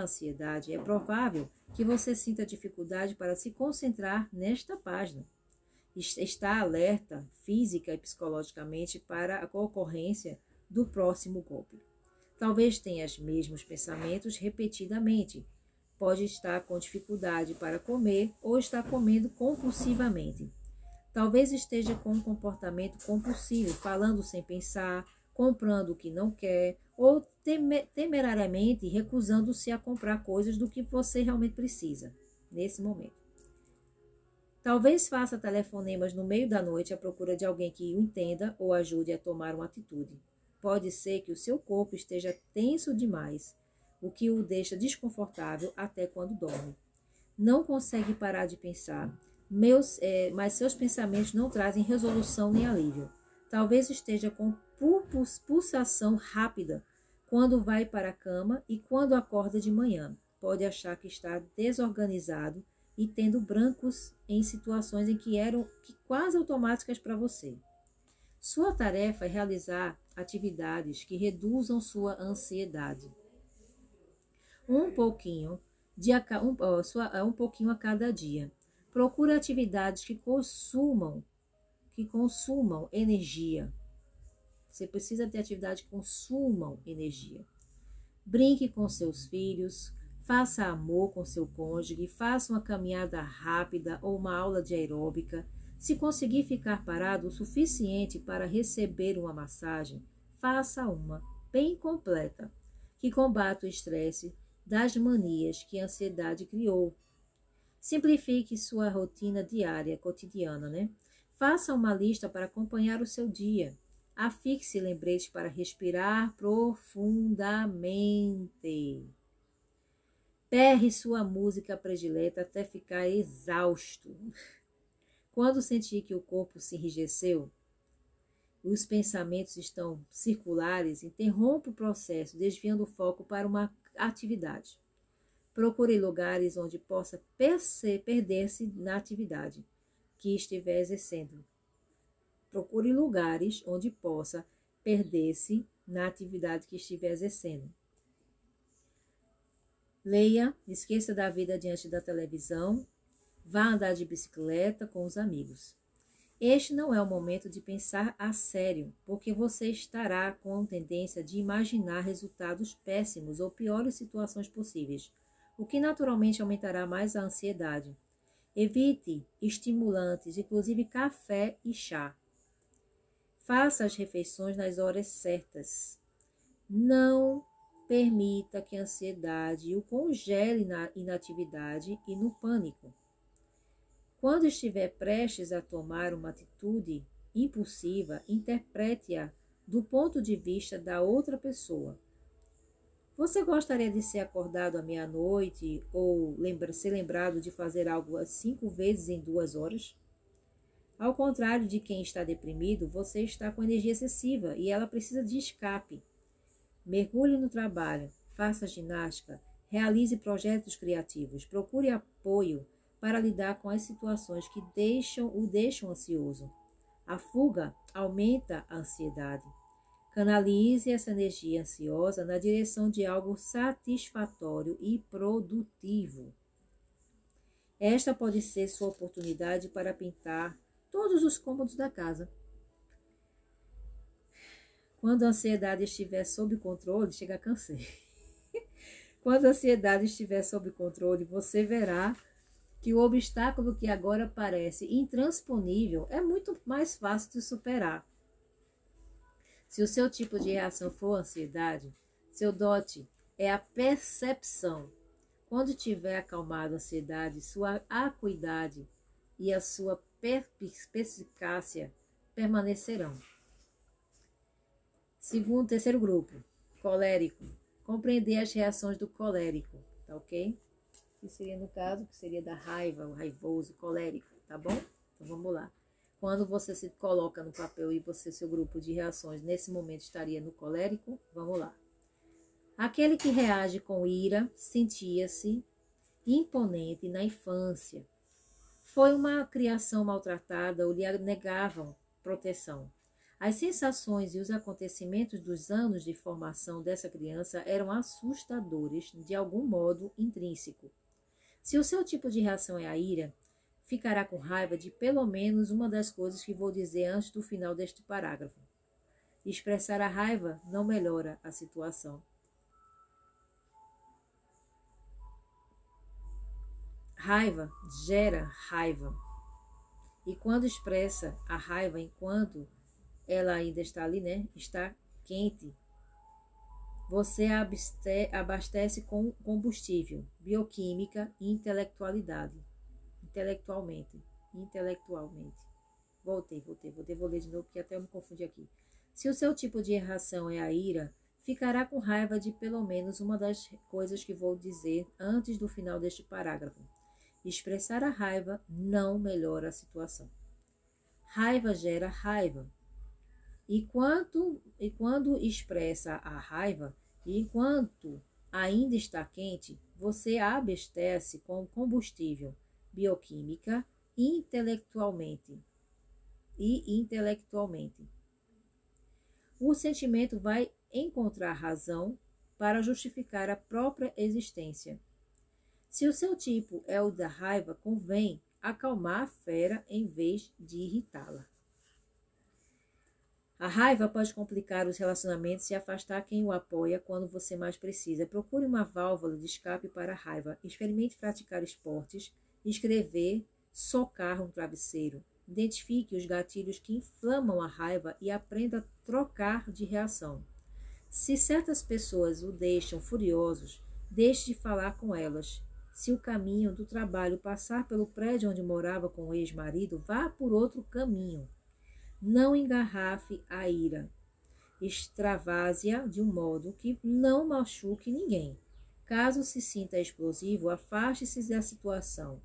provável que você sinta dificuldade para se concentrar nesta página. Está alerta física e psicologicamente para a ocorrência do próximo golpe. Talvez tenha os mesmos pensamentos repetidamente. Pode estar com dificuldade para comer ou está comendo compulsivamente. Talvez esteja com um comportamento compulsivo, falando sem pensar, comprando o que não quer ou temerariamente recusando-se a comprar coisas do que você realmente precisa nesse momento. Talvez faça telefonemas no meio da noite à procura de alguém que o entenda ou ajude a tomar uma atitude. Pode ser que o seu corpo esteja tenso demais, o que o deixa desconfortável até quando dorme. Não consegue parar de pensar, mas seus pensamentos não trazem resolução nem alívio. Talvez esteja com pulsação rápida quando vai para a cama e quando acorda de manhã. Pode achar que está desorganizado e tendo brancos em situações em que eram quase automáticas para você. Sua tarefa é realizar atividades que reduzam sua ansiedade. Um pouquinho a cada dia. Procure atividades que consumam energia. Você precisa ter atividades que consumam energia. Brinque com seus filhos, faça amor com seu cônjuge, faça uma caminhada rápida ou uma aula de aeróbica. Se conseguir ficar parado o suficiente para receber uma massagem, faça uma, bem completa, que combata o estresse das manias que a ansiedade criou. Simplifique sua rotina diária, cotidiana, né? Faça uma lista para acompanhar o seu dia. Afixe lembretes para respirar profundamente. Perre sua música predileta até ficar exausto. Quando sentir que o corpo se enrijeceu, os pensamentos estão circulares, interrompa o processo, desviando o foco para uma atividade. Procure lugares onde possa perder-se na atividade que estiver exercendo. Procure lugares onde possa perder-se na atividade que estiver exercendo. Leia, esqueça da vida diante da televisão, vá andar de bicicleta com os amigos. Este não é o momento de pensar a sério, porque você estará com a tendência de imaginar resultados péssimos ou piores situações possíveis, o que naturalmente aumentará mais a ansiedade. Evite estimulantes, inclusive café e chá. Faça as refeições nas horas certas. Não permita que a ansiedade o congele na inatividade e no pânico. Quando estiver prestes a tomar uma atitude impulsiva, interprete-a do ponto de vista da outra pessoa. Você gostaria de ser acordado à meia-noite ou ser lembrado de fazer algo 5 vezes em 2 horas? Ao contrário de quem está deprimido, você está com energia excessiva e ela precisa de escape. Mergulhe no trabalho, faça ginástica, realize projetos criativos, procure apoio para lidar com as situações que o deixam ansioso. A fuga aumenta a ansiedade. Canalize essa energia ansiosa na direção de algo satisfatório e produtivo. Esta pode ser sua oportunidade para pintar todos os cômodos da casa. Quando a ansiedade estiver sob controle, chega a cansei. Quando a ansiedade estiver sob controle, você verá que o obstáculo que agora parece intransponível é muito mais fácil de superar. Se o seu tipo de reação for ansiedade, seu dote é a percepção. Quando tiver acalmado a ansiedade, sua acuidade e a sua perspicácia permanecerão. Terceiro grupo. colérico. Compreender as reações do colérico, tá ok? Que seria no caso, que seria da raiva, o raivoso, colérico, tá bom? Então vamos lá. Quando você se coloca no papel e você, seu grupo de reações, nesse momento estaria no colérico, vamos lá. Aquele que reage com ira sentia-se imponente na infância. Foi uma criação maltratada ou lhe negavam proteção. As sensações e os acontecimentos dos anos de formação dessa criança eram assustadores, de algum modo intrínseco. Se o seu tipo de reação é a ira, ficará com raiva de pelo menos uma das coisas que vou dizer antes do final deste parágrafo. Expressar a raiva não melhora a situação. Raiva gera raiva. E quando expressa a raiva enquanto ela ainda está ali, né? Está quente, você abastece com combustível, bioquímica e intelectualmente. Vou ler de novo porque até eu me confundi aqui. Se o seu tipo de reação é a ira, ficará com raiva de pelo menos uma das coisas que vou dizer antes do final deste parágrafo. Expressar a raiva não melhora a situação. Raiva gera raiva. E quando expressa a raiva, e enquanto ainda está quente, você a abastece com combustível, bioquímica e intelectualmente. O sentimento vai encontrar razão para justificar a própria existência. Se o seu tipo é o da raiva, convém acalmar a fera em vez de irritá-la. A raiva pode complicar os relacionamentos e afastar quem o apoia quando você mais precisa. Procure uma válvula de escape para a raiva. Experimente praticar esportes, escrever, socar um travesseiro. Identifique os gatilhos que inflamam a raiva e aprenda a trocar de reação. Se certas pessoas o deixam furiosos, deixe de falar com elas. Se o caminho do trabalho passar pelo prédio onde morava com o ex-marido, vá por outro caminho. Não engarrafe a ira. Extravase-a de um modo que não machuque ninguém. Caso se sinta explosivo, afaste-se da situação.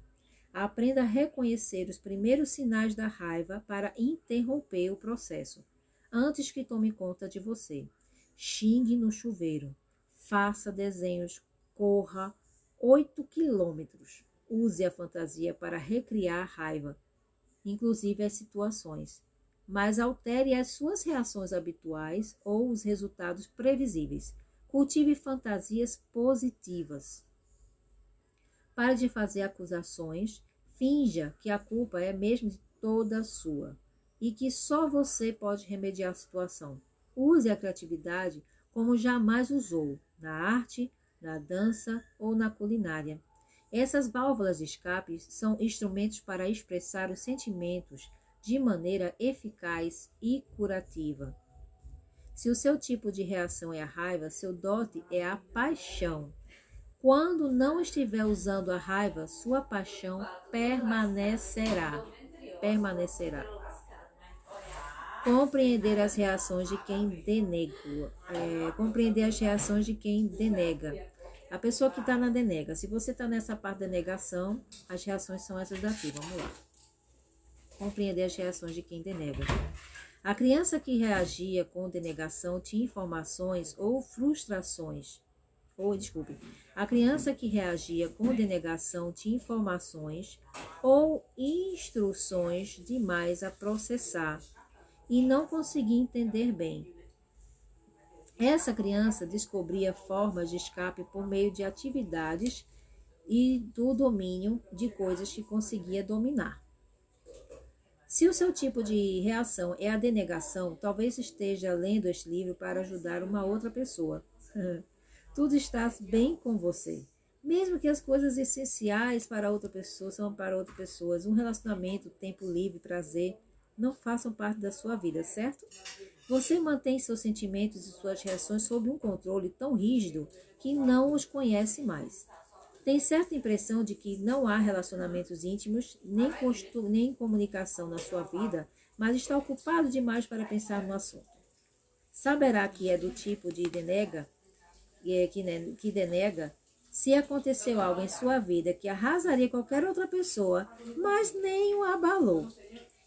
Aprenda a reconhecer os primeiros sinais da raiva para interromper o processo, antes que tome conta de você. Xingue no chuveiro. Faça desenhos. Corra 8 quilômetros. Use a fantasia para recriar a raiva, inclusive as situações. Mas altere as suas reações habituais ou os resultados previsíveis. Cultive fantasias positivas. Pare de fazer acusações. Finja que a culpa é mesmo toda sua e que só você pode remediar a situação. Use a criatividade como jamais usou na arte, na dança ou na culinária. Essas válvulas de escape são instrumentos para expressar os sentimentos de maneira eficaz e curativa. Se o seu tipo de reação é a raiva, seu dote é a paixão. Quando não estiver usando a raiva, sua paixão permanecerá. Compreender as reações de quem denega. A pessoa que está na denega. Se você está nessa parte da negação, as reações são essas daqui. Vamos lá. Compreender as reações de quem denega. A criança que reagia com denegação tinha informações ou frustrações. A criança que reagia com denegação tinha informações ou instruções demais a processar e não conseguia entender bem. Essa criança descobria formas de escape por meio de atividades e do domínio de coisas que conseguia dominar. Se o seu tipo de reação é a denegação, talvez esteja lendo este livro para ajudar uma outra pessoa. Tudo está bem com você. Mesmo que as coisas essenciais para outra pessoa são para outras pessoas, um relacionamento, tempo livre, prazer, não façam parte da sua vida, certo? Você mantém seus sentimentos e suas reações sob um controle tão rígido que não os conhece mais. Tem certa impressão de que não há relacionamentos íntimos, nem comunicação na sua vida, mas está ocupado demais para pensar no assunto. Saberá que é do tipo de que denega se aconteceu algo em sua vida que arrasaria qualquer outra pessoa, mas nem o abalou.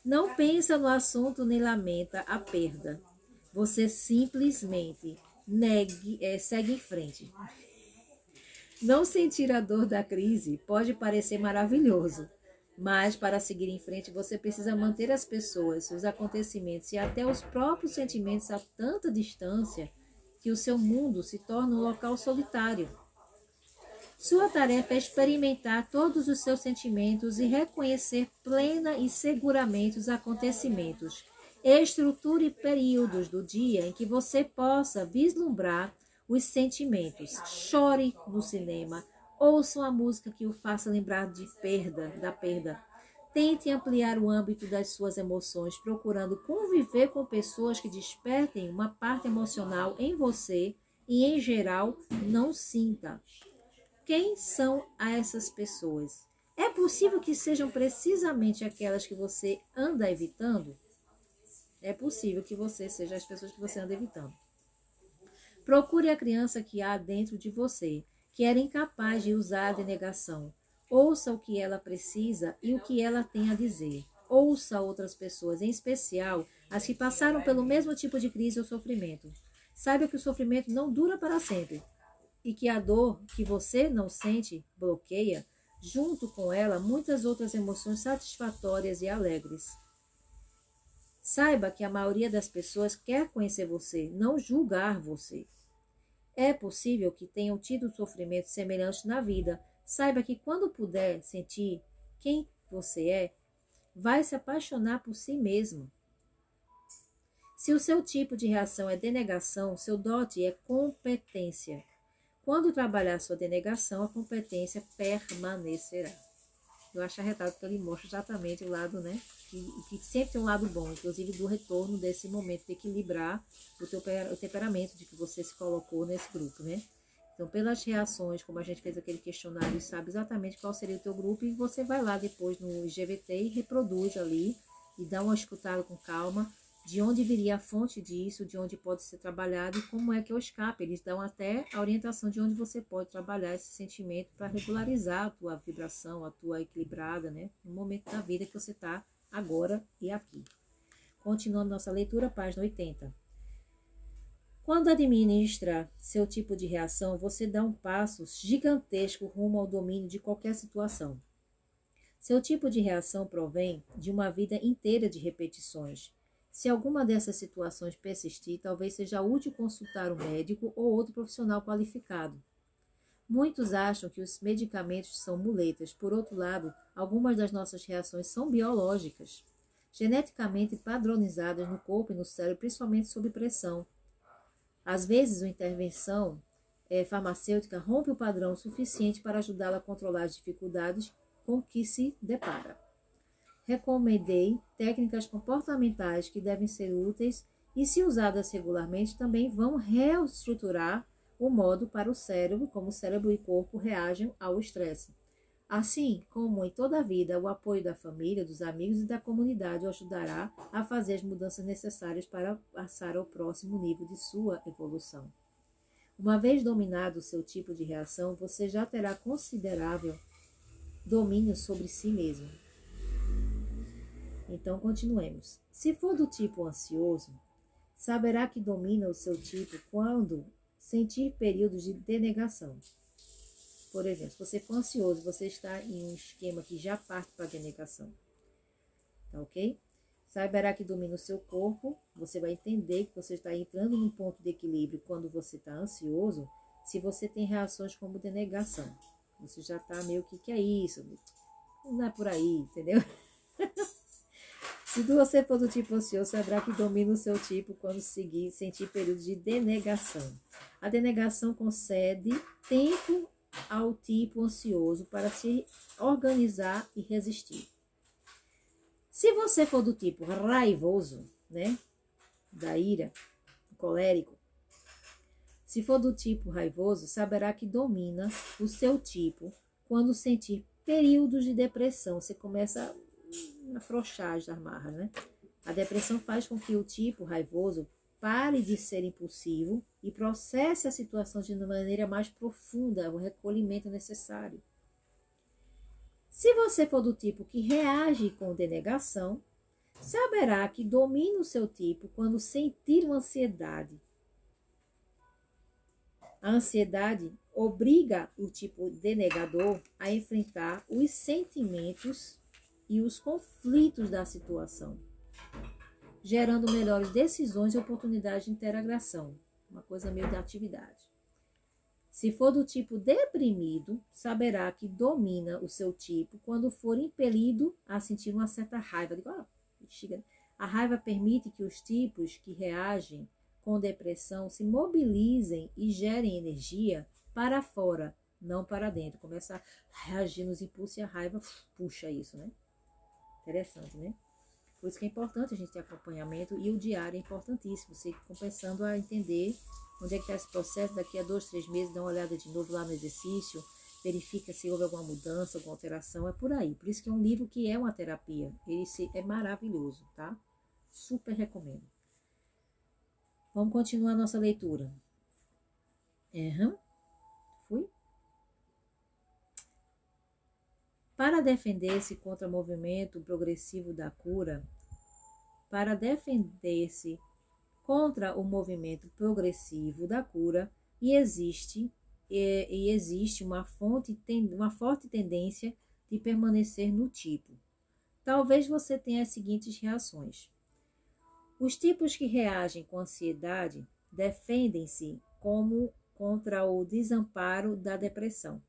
Não pensa no assunto nem lamenta a perda. Você simplesmente segue em frente. Não sentir a dor da crise pode parecer maravilhoso, mas para seguir em frente você precisa manter as pessoas, os acontecimentos e até os próprios sentimentos a tanta distância que o seu mundo se torna um local solitário. Sua tarefa é experimentar todos os seus sentimentos e reconhecer plena e seguramente os acontecimentos. Estruture períodos do dia em que você possa vislumbrar os sentimentos. Chore no cinema. Ouça uma música que o faça lembrar da perda. Tente ampliar o âmbito das suas emoções, procurando conviver com pessoas que despertem uma parte emocional em você e, em geral, não sinta. Quem são essas pessoas? É possível que sejam precisamente aquelas que você anda evitando? É possível que você seja as pessoas que você anda evitando. Procure a criança que há dentro de você, que era incapaz de usar a denegação. Ouça o que ela precisa e o que ela tem a dizer. Ouça outras pessoas, em especial as que passaram pelo mesmo tipo de crise ou sofrimento. Saiba que o sofrimento não dura para sempre e que a dor que você não sente bloqueia, junto com ela, muitas outras emoções satisfatórias e alegres. Saiba que a maioria das pessoas quer conhecer você, não julgar você. É possível que tenham tido sofrimentos semelhantes na vida. Saiba que quando puder sentir quem você é, vai se apaixonar por si mesmo. Se o seu tipo de reação é denegação, seu dote é competência. Quando trabalhar sua denegação, a competência permanecerá. Eu acho arretado porque ele mostra exatamente o lado, né? Que sempre tem um lado bom, inclusive do retorno desse momento de equilibrar o temperamento de que você se colocou nesse grupo, né? Então, pelas reações, como a gente fez aquele questionário, sabe exatamente qual seria o teu grupo e você vai lá depois no GVT e reproduz ali e dá uma escutada com calma de onde viria a fonte disso, de onde pode ser trabalhado e como é que é o escape. Eles dão até a orientação de onde você pode trabalhar esse sentimento para regularizar a tua vibração, a tua equilibrada, né? No momento da vida que você está agora e aqui. Continuando nossa leitura, página 80. Quando administra seu tipo de reação, você dá um passo gigantesco rumo ao domínio de qualquer situação. Seu tipo de reação provém de uma vida inteira de repetições. Se alguma dessas situações persistir, talvez seja útil consultar um médico ou outro profissional qualificado. Muitos acham que os medicamentos são muletas. Por outro lado, algumas das nossas reações são biológicas, geneticamente padronizadas no corpo e no cérebro, principalmente sob pressão. Às vezes, uma intervenção farmacêutica rompe o padrão suficiente para ajudá-la a controlar as dificuldades com que se depara. Recomendei técnicas comportamentais que devem ser úteis e, se usadas regularmente, também vão reestruturar o modo para o cérebro, como o cérebro e o corpo reagem ao estresse. Assim como em toda a vida, o apoio da família, dos amigos e da comunidade o ajudará a fazer as mudanças necessárias para passar ao próximo nível de sua evolução. Uma vez dominado o seu tipo de reação, você já terá considerável domínio sobre si mesmo. Então, continuemos. Se for do tipo ansioso, saberá que domina o seu tipo quando sentir períodos de denegação. Por exemplo, se você for ansioso, você está em um esquema que já parte para a denegação. Tá ok? Saberá que domina o seu corpo, você vai entender que você está entrando num ponto de equilíbrio quando você está ansioso, se você tem reações como denegação. Você já está meio que é isso? Não é por aí, entendeu? Se você for do tipo ansioso, saberá que domina o seu tipo quando sentir períodos de denegação. A denegação concede tempo ao tipo ansioso para se organizar e resistir. Se você for do tipo raivoso, né, da ira, colérico, se for do tipo raivoso, saberá que domina o seu tipo quando sentir períodos de depressão. Você começa a afrouxar as amarras, né? A depressão faz com que o tipo raivoso pare de ser impulsivo e processe a situação de maneira mais profunda, o recolhimento necessário. Se você for do tipo que reage com denegação, saberá que domina o seu tipo quando sentir uma ansiedade. A ansiedade obriga o tipo denegador a enfrentar os sentimentos e os conflitos da situação, gerando melhores decisões e oportunidades de interação. Uma coisa meio de atividade. Se for do tipo deprimido, saberá que domina o seu tipo quando for impelido a sentir uma certa raiva. A raiva permite que os tipos que reagem com depressão se mobilizem e gerem energia para fora, não para dentro. Começa a reagir nos impulsos e a raiva puxa isso, né? Interessante, né? Por isso que é importante a gente ter acompanhamento e o diário é importantíssimo. Você começando a entender onde é que está esse processo. Daqui a 2, 3 meses, dá uma olhada de novo lá no exercício, verifica se houve alguma mudança, alguma alteração, é por aí. Por isso que é um livro que é uma terapia. Esse é maravilhoso, tá? Super recomendo. Vamos continuar a nossa leitura. Fui? Para defender-se contra o movimento progressivo da cura, existe uma forte tendência de permanecer no tipo. Talvez você tenha as seguintes reações. Os tipos que reagem com ansiedade defendem-se como contra o desamparo da depressão.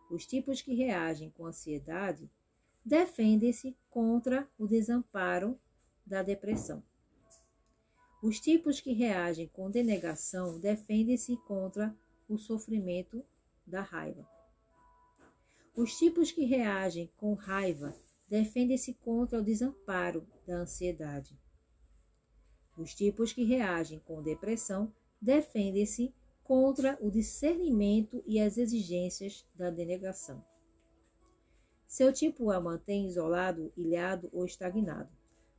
Os tipos que reagem com ansiedade defendem-se contra o desamparo da depressão. Os tipos que reagem com denegação defendem-se contra o sofrimento da raiva. Os tipos que reagem com raiva defendem-se contra o desamparo da ansiedade. Os tipos que reagem com depressão defendem-se contra o discernimento e as exigências da denegação. Seu tipo a mantém isolado, ilhado ou estagnado.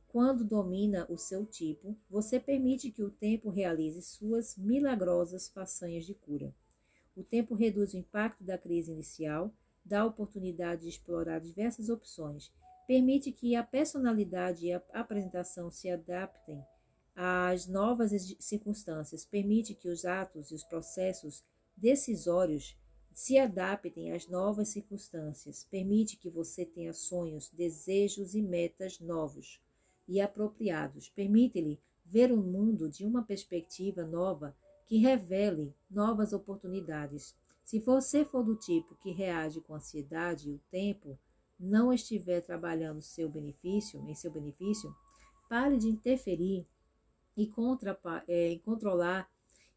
Quando domina o seu tipo, você permite que o tempo realize suas milagrosas façanhas de cura. O tempo reduz o impacto da crise inicial, dá oportunidade de explorar diversas opções, permite que a personalidade e a apresentação se adaptem às novas circunstâncias, permite que os atos e os processos decisórios se adaptem às novas circunstâncias, permite que você tenha sonhos, desejos e metas novos e apropriados, permite-lhe ver o mundo de uma perspectiva nova que revele novas oportunidades. Se você for do tipo que reage com ansiedade e o tempo não estiver trabalhando em seu benefício, pare de interferir e controlar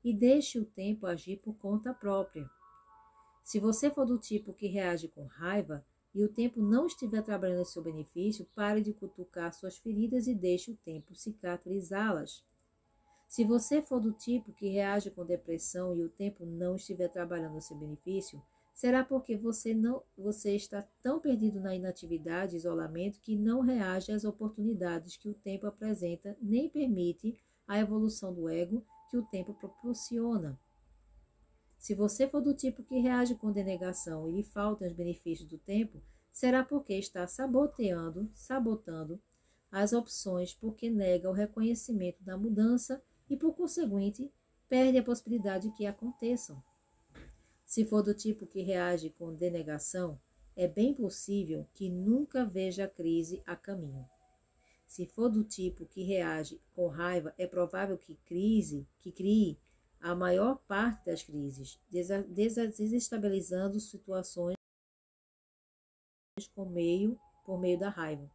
e deixe o tempo agir por conta própria. Se você for do tipo que reage com raiva e o tempo não estiver trabalhando em seu benefício, pare de cutucar suas feridas e deixe o tempo cicatrizá-las. Se você for do tipo que reage com depressão e o tempo não estiver trabalhando em seu benefício, será porque você está tão perdido na inatividade e isolamento que não reage às oportunidades que o tempo apresenta, nem permite a evolução do ego que o tempo proporciona. Se você for do tipo que reage com denegação e lhe faltam os benefícios do tempo, será porque está sabotando as opções, porque nega o reconhecimento da mudança e, por conseguinte, perde a possibilidade de que aconteçam. Se for do tipo que reage com denegação, é bem possível que nunca veja a crise a caminho. Se for do tipo que reage com raiva, é provável que crie a maior parte das crises, desestabilizando situações por meio da raiva.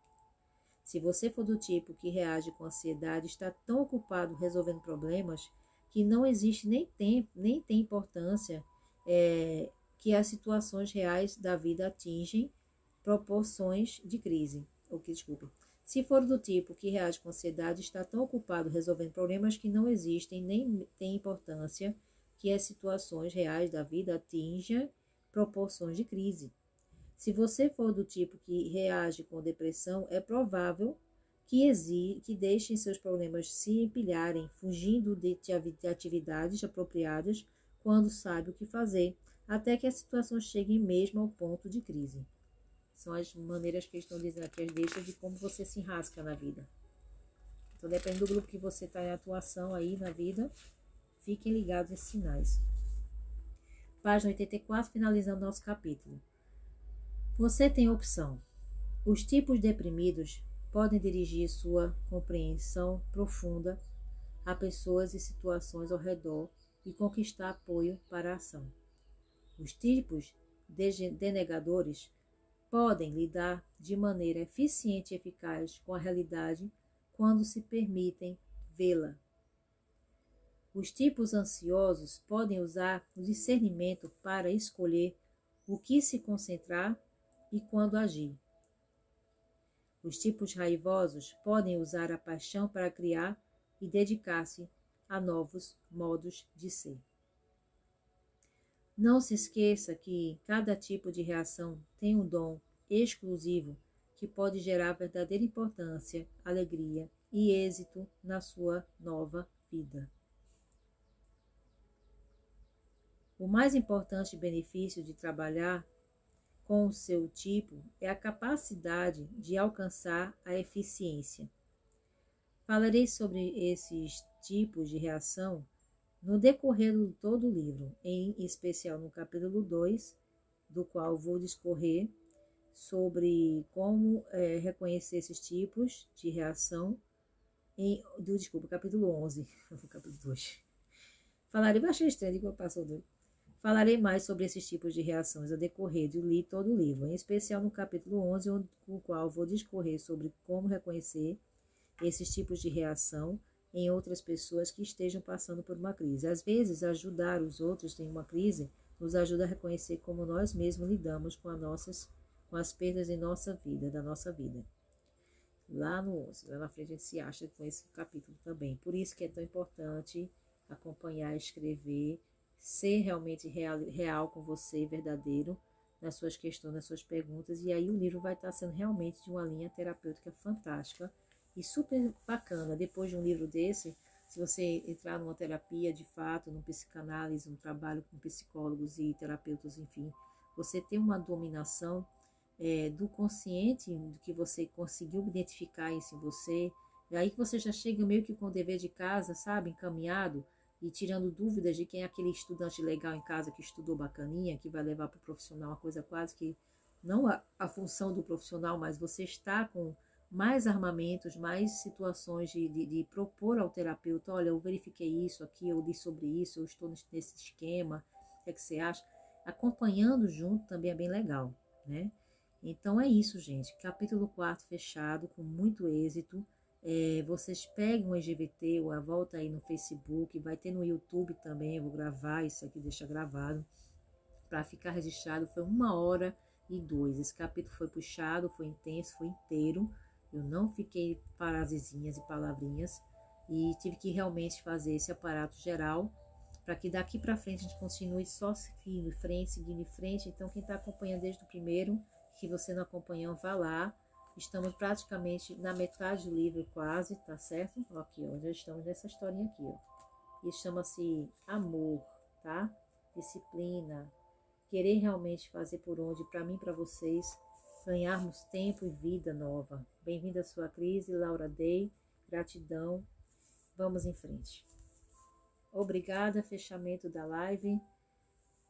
Se você for do tipo que reage com ansiedade, está tão ocupado resolvendo problemas que não existe nem tempo, nem tem importância que as situações reais da vida atingem proporções de crise. Se for do tipo que reage com ansiedade, está tão ocupado resolvendo problemas que não existem nem tem importância que as situações reais da vida atinjam proporções de crise. Se você for do tipo que reage com depressão, é provável que deixem seus problemas se empilharem, fugindo de atividades apropriadas quando sabe o que fazer, até que a situação chegue mesmo ao ponto de crise. São as maneiras que eles estão dizendo aqui, as deixas de como você se enrasca na vida. Então, depende do grupo que você está em atuação aí na vida, fiquem ligados a esses sinais. Página 84, finalizando nosso capítulo. Você tem opção. Os tipos deprimidos podem dirigir sua compreensão profunda a pessoas e situações ao redor e conquistar apoio para a ação. Os tipos denegadores podem lidar de maneira eficiente e eficaz com a realidade quando se permitem vê-la. Os tipos ansiosos podem usar o discernimento para escolher o que se concentrar e quando agir. Os tipos raivosos podem usar a paixão para criar e dedicar-se a novos modos de ser. Não se esqueça que cada tipo de reação tem um dom exclusivo que pode gerar verdadeira importância, alegria e êxito na sua nova vida. O mais importante benefício de trabalhar com o seu tipo é a capacidade de alcançar a eficiência. Falarei sobre esses tipos de reação no decorrer de todo o livro, em especial no capítulo 2, do qual vou discorrer sobre como reconhecer esses tipos de reação, capítulo 11, capítulo 2. Falarei, baixei estranho, que passou doido. Falarei mais sobre esses tipos de reações ao decorrer de todo o livro, em especial no capítulo 11, no qual vou discorrer sobre como reconhecer esses tipos de reação em outras pessoas que estejam passando por uma crise. Às vezes, ajudar os outros em uma crise nos ajuda a reconhecer como nós mesmos lidamos com as perdas em da nossa vida. Lá no 11, lá na frente a gente se acha com esse capítulo também. Por isso que é tão importante acompanhar, escrever, ser realmente real com você, verdadeiro, nas suas questões, nas suas perguntas, e aí o livro vai estar sendo realmente de uma linha terapêutica fantástica e super bacana. Depois de um livro desse, se você entrar numa terapia de fato, num psicanálise, um trabalho com psicólogos e terapeutas, enfim, você tem uma dominação do consciente, do que você conseguiu identificar isso em você, e aí que você já chega meio que com o dever de casa, sabe, encaminhado, e tirando dúvidas de quem é aquele estudante legal em casa que estudou bacaninha, que vai levar para o profissional uma coisa quase que, não a função do profissional, mas você está com mais armamentos, mais situações de propor ao terapeuta, olha, eu verifiquei isso aqui, eu li sobre isso, eu estou nesse esquema, o que é que você acha? Acompanhando junto também é bem legal, né? Então é isso, gente. Capítulo 4 fechado, com muito êxito. Vocês peguem o EGVT ou a volta aí no Facebook, vai ter no YouTube também, eu vou gravar isso aqui, deixa gravado, para ficar registrado. Foi 1h02, esse capítulo foi puxado, foi intenso, foi inteiro, eu não fiquei frasezinhas e palavrinhas, e tive que realmente fazer esse aparato geral, para que daqui para frente a gente continue só seguindo em frente. Então quem está acompanhando desde o primeiro, que você não acompanhou, vá lá. Estamos praticamente na metade do livro, quase, tá certo? Ó, aqui, ó, já estamos nessa historinha aqui, ó. E chama-se amor, tá? Disciplina. Querer realmente fazer por onde, para mim e para vocês, ganharmos tempo e vida nova. Bem-vinda à sua crise, Laura Day. Gratidão. Vamos em frente. Obrigada, fechamento da live.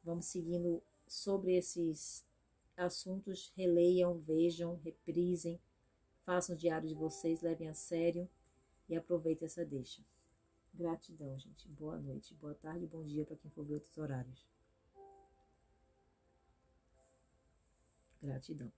Vamos seguindo sobre esses assuntos, releiam, vejam, reprisem, façam o diário de vocês, levem a sério e aproveitem essa deixa. Gratidão, gente. Boa noite, boa tarde, bom dia para quem for ver outros horários. Gratidão.